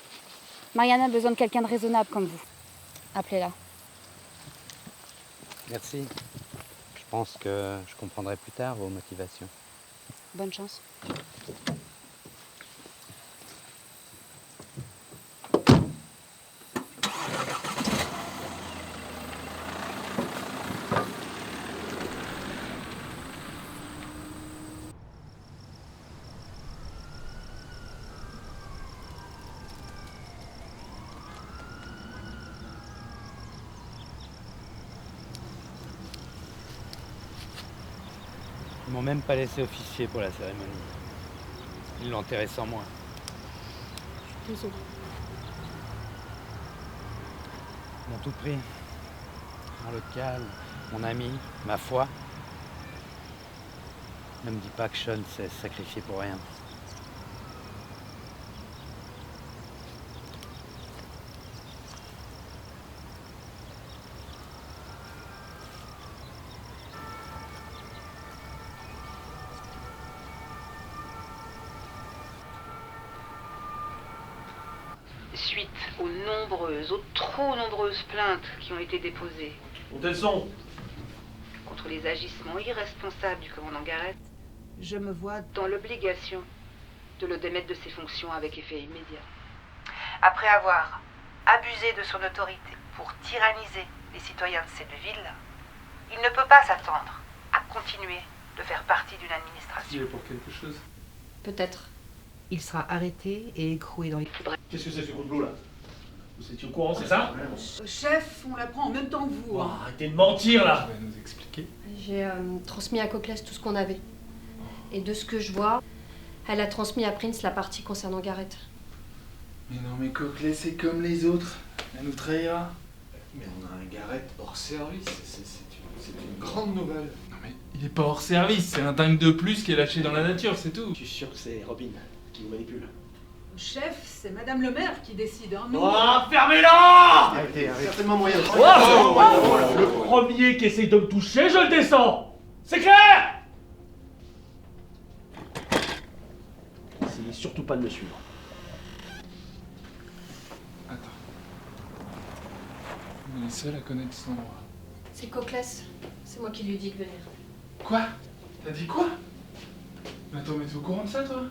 Marianne a besoin de quelqu'un de raisonnable comme vous. Appelez-la. Merci. Je pense que je comprendrai plus tard vos motivations. Bonne chance. Ils m'ont même pas laissé officier pour la cérémonie. Ils l'ont enterré sans moi. Désolée. Ils m'ont tout pris. Mon local, mon ami, ma foi. Ne me dis pas que Sean s'est sacrifié pour rien. Suite aux trop nombreuses plaintes qui ont été déposées Où elles sont? contre les agissements irresponsables du commandant Garrett, je me vois dans l'obligation de le démettre de ses fonctions avec effet immédiat. Après avoir abusé de son autorité pour tyranniser les citoyens de cette ville, il ne peut pas s'attendre à continuer de faire partie d'une administration. Il est pour quelque chose. Peut-être. Il sera arrêté et écroué dans les poubelles. Qu'est-ce que c'est ce coup de boulot là? Vous étiez au courant, c'est ça? Chef, on l'apprend en même temps que vous. Hein. Arrêtez de mentir là! Tu vas nous expliquer? J'ai transmis à Cocles tout ce qu'on avait. Et de ce que je vois, elle a transmis à Prince la partie concernant Garrett. Mais non, mais Cocles, c'est comme les autres. Elle nous trahira. Mais on a un Garrett hors service. C'est une grande nouvelle. Non, mais il est pas hors service. C'est un dingue de plus qui est lâché dans la nature, c'est tout. Je suis sûr que c'est Robin qui vous manipule. Chef, c'est Madame le maire qui décide. Hein. Nous, Oh, fermez-la! Arrêtez, certainement moyen de... Le premier qui essaye de me toucher, je le descends! C'est clair? Essayez surtout pas de me suivre. Attends. On est les seuls à connaître cet endroit. C'est Cocles. C'est moi qui lui ai dit de venir. Quoi? T'as dit quoi? Mais attends, mais t'es au courant de ça, toi?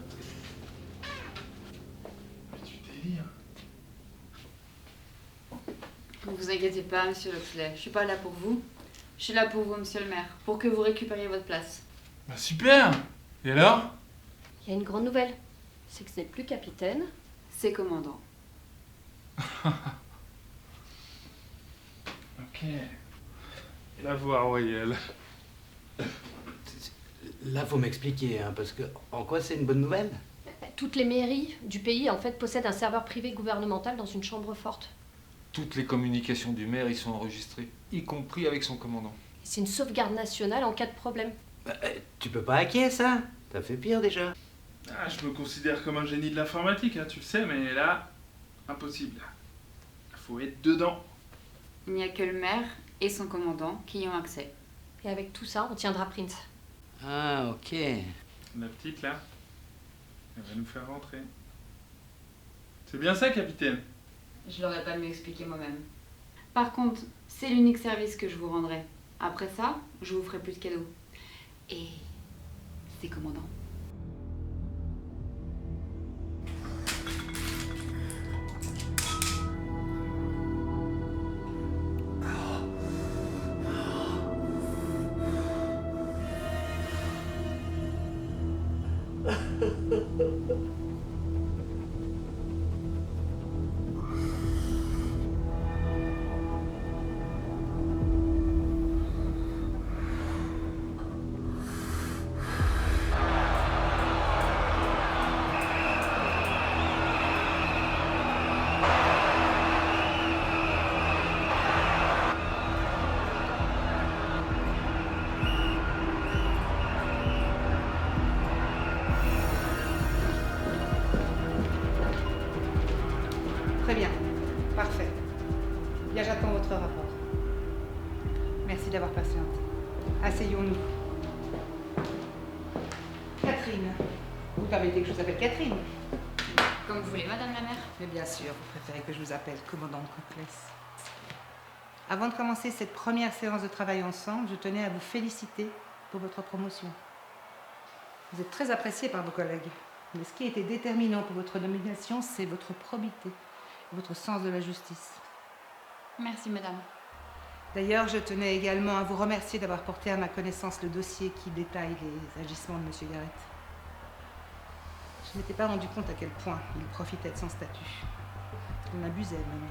Mais tu délires. Ne vous inquiétez pas, monsieur Loxley. Je suis pas là pour vous. Je suis là pour vous, monsieur le maire, pour que vous récupériez votre place. Bah super! Et alors? Il y a une grande nouvelle. C'est que ce n'est plus capitaine. C'est commandant. Ok. La voix royale. Là, faut m'expliquer, hein, parce que en quoi c'est une bonne nouvelle? Toutes les mairies du pays, en fait, possèdent un serveur privé gouvernemental dans une chambre forte. Toutes les communications du maire y sont enregistrées, y compris avec son commandant. C'est une sauvegarde nationale en cas de problème. Tu peux pas hacker ça? T'as fait pire déjà. Ah, je me considère comme un génie de l'informatique, hein, tu le sais, mais là, impossible. Faut être dedans. Il n'y a que le maire et son commandant qui y ont accès. Et avec tout ça, on tiendra Prince. Ah, ok. La petite, là, elle va nous faire rentrer. C'est bien ça, capitaine? Je l'aurais pas mieux expliqué moi-même. Par contre, c'est l'unique service que je vous rendrai. Après ça, je vous ferai plus de cadeaux. Et c'est commandant. Très bien. Parfait. Bien, j'attends votre rapport. Merci d'avoir patienté. Asseyons-nous. Catherine. Vous permettez que je vous appelle Catherine? Comme vous voulez, madame la mère. Mais bien sûr, vous préférez que je vous appelle commandante Coclès. Avant de commencer cette première séance de travail ensemble, je tenais à vous féliciter pour votre promotion. Vous êtes très apprécié par vos collègues. Mais ce qui a été déterminant pour votre nomination, c'est votre probité, votre sens de la justice. Merci, madame. D'ailleurs, je tenais également à vous remercier d'avoir porté à ma connaissance le dossier qui détaille les agissements de M. Garrett. Je ne m'étais pas rendu compte à quel point il profitait de son statut. Il m'abusait même.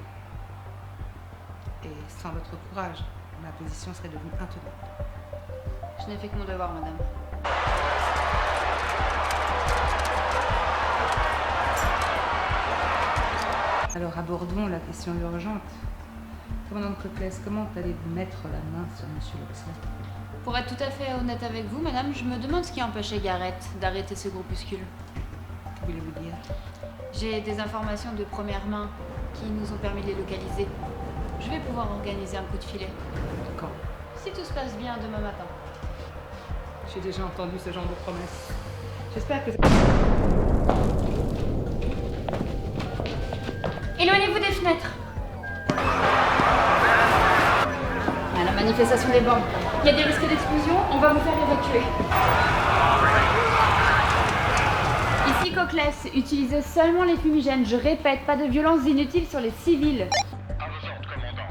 Et sans votre courage, ma position serait devenue intenable. Je n'ai fait que mon devoir, madame. Alors abordons la question urgente. Commandante Coclès, comment allez-vous mettre la main sur M. Loxley? Pour être tout à fait honnête avec vous, madame, je me demande ce qui empêchait Garrett d'arrêter ce groupuscule. Que voulez-vous dire? J'ai des informations de première main qui nous ont permis de les localiser. Je vais pouvoir organiser un coup de filet. Quand? Si tout se passe bien demain matin. J'ai déjà entendu ce genre de promesses. J'espère que... Éloignez-vous des fenêtres. À la manifestation des bombes. Il y a des risques d'explosion, on va vous faire évacuer. Ici Coclès, utilisez seulement les fumigènes. Je répète, pas de violences inutiles sur les civils. À vos ordres, commandant.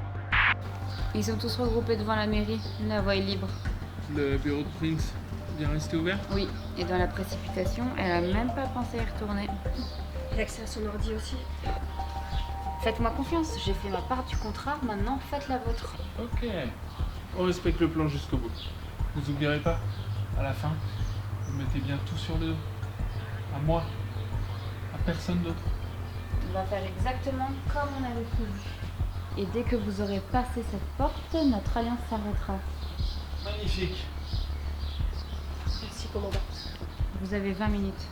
Ils sont tous regroupés devant la mairie. La voie est libre. Le bureau de Prince, bien resté ouvert? Oui, et dans la précipitation, elle a même pas pensé à y retourner. Il a accès à son ordi aussi. Faites-moi confiance, j'ai fait ma part du contrat, maintenant faites la vôtre. Ok. On respecte le plan jusqu'au bout. Vous oublierez pas, à la fin, vous mettez bien tout sur le dos. À moi. À personne d'autre. On va faire exactement comme on avait prévu. Et dès que vous aurez passé cette porte, notre alliance s'arrêtera. Magnifique. Merci, commandant. Vous avez 20 minutes.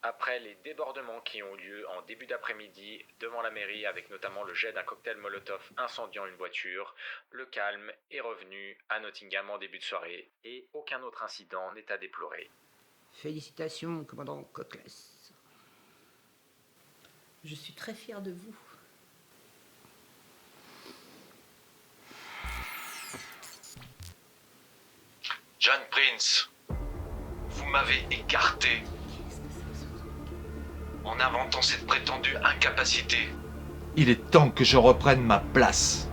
Après les débordements qui ont eu lieu en début d'après-midi devant la mairie avec notamment le jet d'un cocktail Molotov incendiant une voiture, le calme est revenu à Nottingham en début de soirée et aucun autre incident n'est à déplorer. Félicitations, commandant Coclès. Je suis très fière de vous. John Prince, vous m'avez écarté en inventant cette prétendue incapacité. Il est temps que je reprenne ma place.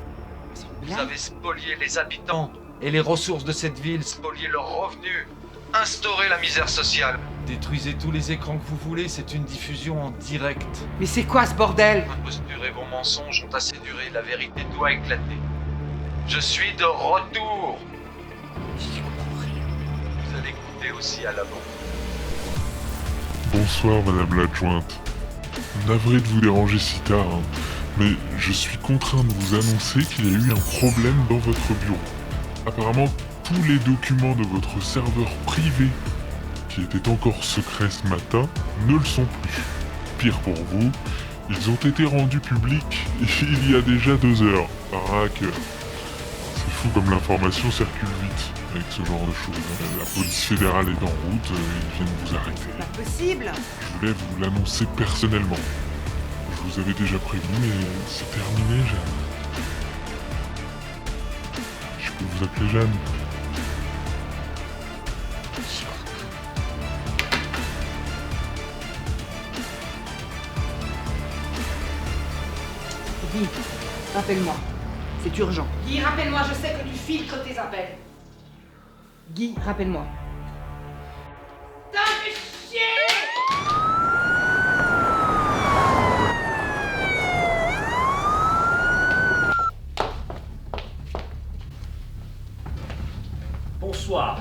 Vous avez spolié les habitants et les ressources de cette ville, spolié leurs revenus, instauré la misère sociale. Détruisez tous les écrans que vous voulez, c'est une diffusion en direct. Mais c'est quoi ce bordel? Vos postures et vos mensonges ont assez duré, la vérité doit éclater. Je suis de retour. Vous allez goûter aussi à l'amour. Bonsoir madame l'adjointe. Navré de vous déranger si tard, hein, mais je suis contraint de vous annoncer qu'il y a eu un problème dans votre bureau. Apparemment, tous les documents de votre serveur privé, qui étaient encore secrets ce matin, ne le sont plus. Pire pour vous, ils ont été rendus publics il y a déjà 2 heures. Ah que... C'est fou comme l'information circule vite avec ce genre de choses. La police fédérale est en route, ils viennent vous arrêter. Pas possible. Je voulais vous l'annoncer personnellement. Je vous avais déjà prévenu, mais c'est terminé, Jeanne. Je peux vous appeler Jeanne. Guy, rappelle-moi. C'est urgent. Guy, rappelle-moi, je sais que tu filtres tes appels. Guy, rappelle-moi. T'as fait chier! Bonsoir.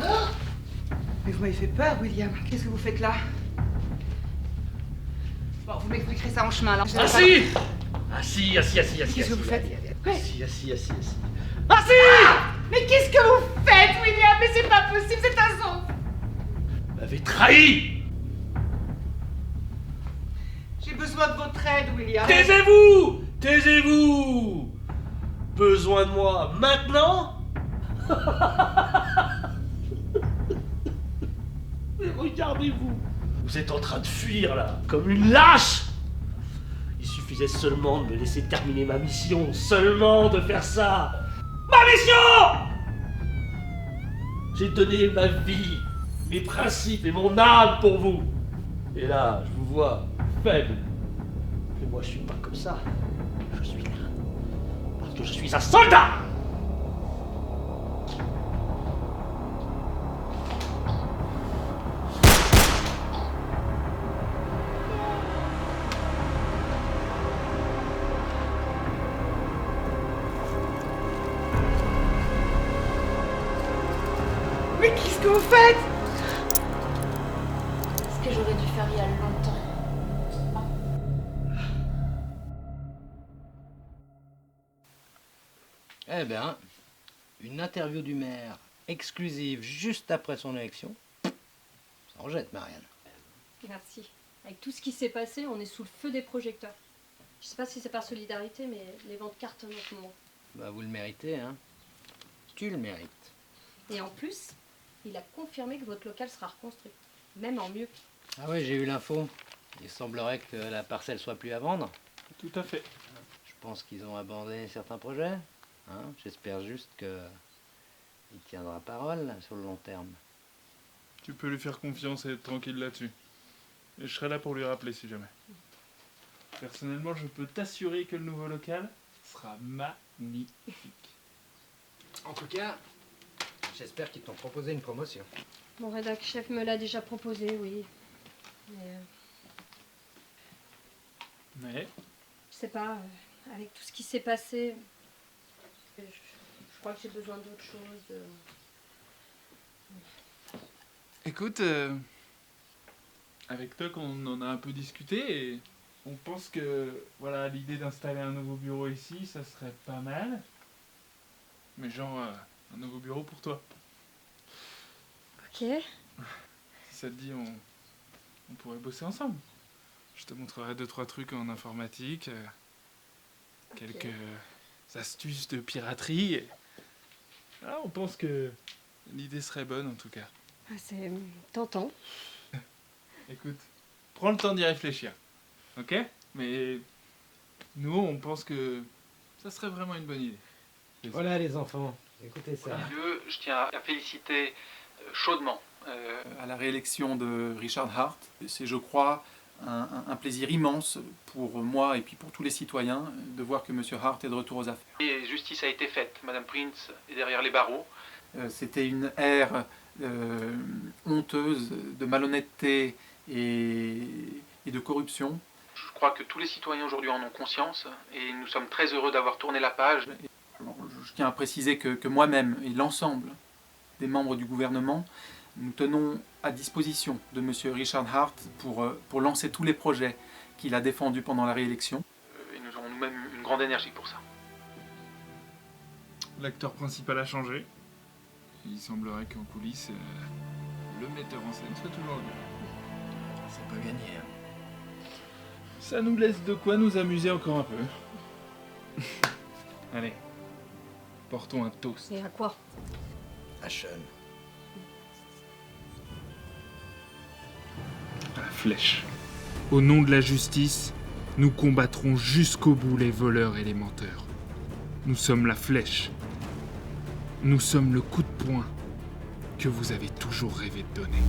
Mais vous m'avez fait peur, William. Qu'est-ce que vous faites là? Bon, vous m'expliquerez ça en chemin, là. Assis! Assis. Qu'est-ce que vous faites? Assis. Ah si! Mais qu'est-ce que vous faites, William? Mais c'est pas possible, c'est un son! trahi! J'ai besoin de votre aide, William. Taisez-vous! Taisez-vous! Besoin de moi maintenant? Mais regardez-vous! Vous êtes en train de fuir là, comme une lâche! Il suffisait seulement de me laisser terminer ma mission, seulement de faire ça! Ma mission! J'ai donné ma vie, mes principes et mon âme pour vous. Et là, je vous vois faible. Mais moi, je suis pas comme ça. Je suis là. Parce que je suis un soldat! Mais qu'est-ce que vous faites? Ce que j'aurais dû faire il y a longtemps. Eh bien, une interview du maire exclusive juste après son élection, ça en jette, Marianne. Merci. Avec tout ce qui s'est passé, on est sous le feu des projecteurs. Je sais pas si c'est par solidarité, mais les ventes cartonnent en ce moment. Bah, vous le méritez, hein. Tu le mérites. Et en plus, il a confirmé que votre local sera reconstruit. Même en mieux. Ah ouais, j'ai eu l'info. Il semblerait que la parcelle soit plus à vendre. Tout à fait. Je pense qu'ils ont abandonné certains projets. Hein. J'espère juste que il tiendra parole là, sur le long terme. Tu peux lui faire confiance et être tranquille là-dessus. Et je serai là pour lui rappeler si jamais. Personnellement, je peux t'assurer que le nouveau local sera magnifique. En tout cas, j'espère qu'ils t'ont proposé une promotion. Mon rédac chef me l'a déjà proposé, oui. Mais... Je sais pas, avec tout ce qui s'est passé, je crois que j'ai besoin d'autre chose. Écoute, avec Toc, on en a un peu discuté et on pense que voilà, l'idée d'installer un nouveau bureau ici, ça serait pas mal. Mais genre, un nouveau bureau pour toi. Ok. Si ça te dit, on pourrait bosser ensemble. Je te montrerai 2-3 trucs en informatique, quelques astuces de piraterie. Et... Ah, on pense que l'idée serait bonne en tout cas. Ah, c'est tentant. Écoute, prends le temps d'y réfléchir, ok? Mais nous, on pense que ça serait vraiment une bonne idée. Voilà les enfants, écoutez ça. Je tiens à féliciter chaudement à la réélection de Richard Hart. C'est, je crois, un plaisir immense pour moi et puis pour tous les citoyens de voir que M. Hart est de retour aux affaires. Et justice a été faite. Madame Prince est derrière les barreaux. C'était une ère honteuse de malhonnêteté et de corruption. Je crois que tous les citoyens aujourd'hui en ont conscience et nous sommes très heureux d'avoir tourné la page. Alors, je tiens à préciser que moi-même et l'ensemble des membres du gouvernement, nous tenons à disposition de M. Richard Hart pour lancer tous les projets qu'il a défendus pendant la réélection. Et nous aurons nous-mêmes une grande énergie pour ça. L'acteur principal a changé. Il semblerait qu'en coulisses, le metteur en scène soit toujours lui. C'est pas gagné. Hein. Ça nous laisse de quoi nous amuser encore un peu. Allez, portons un toast. Et à quoi? À Sean. À la flèche. Au nom de la justice, nous combattrons jusqu'au bout les voleurs et les menteurs. Nous sommes la flèche. Nous sommes le coup de poing que vous avez toujours rêvé de donner.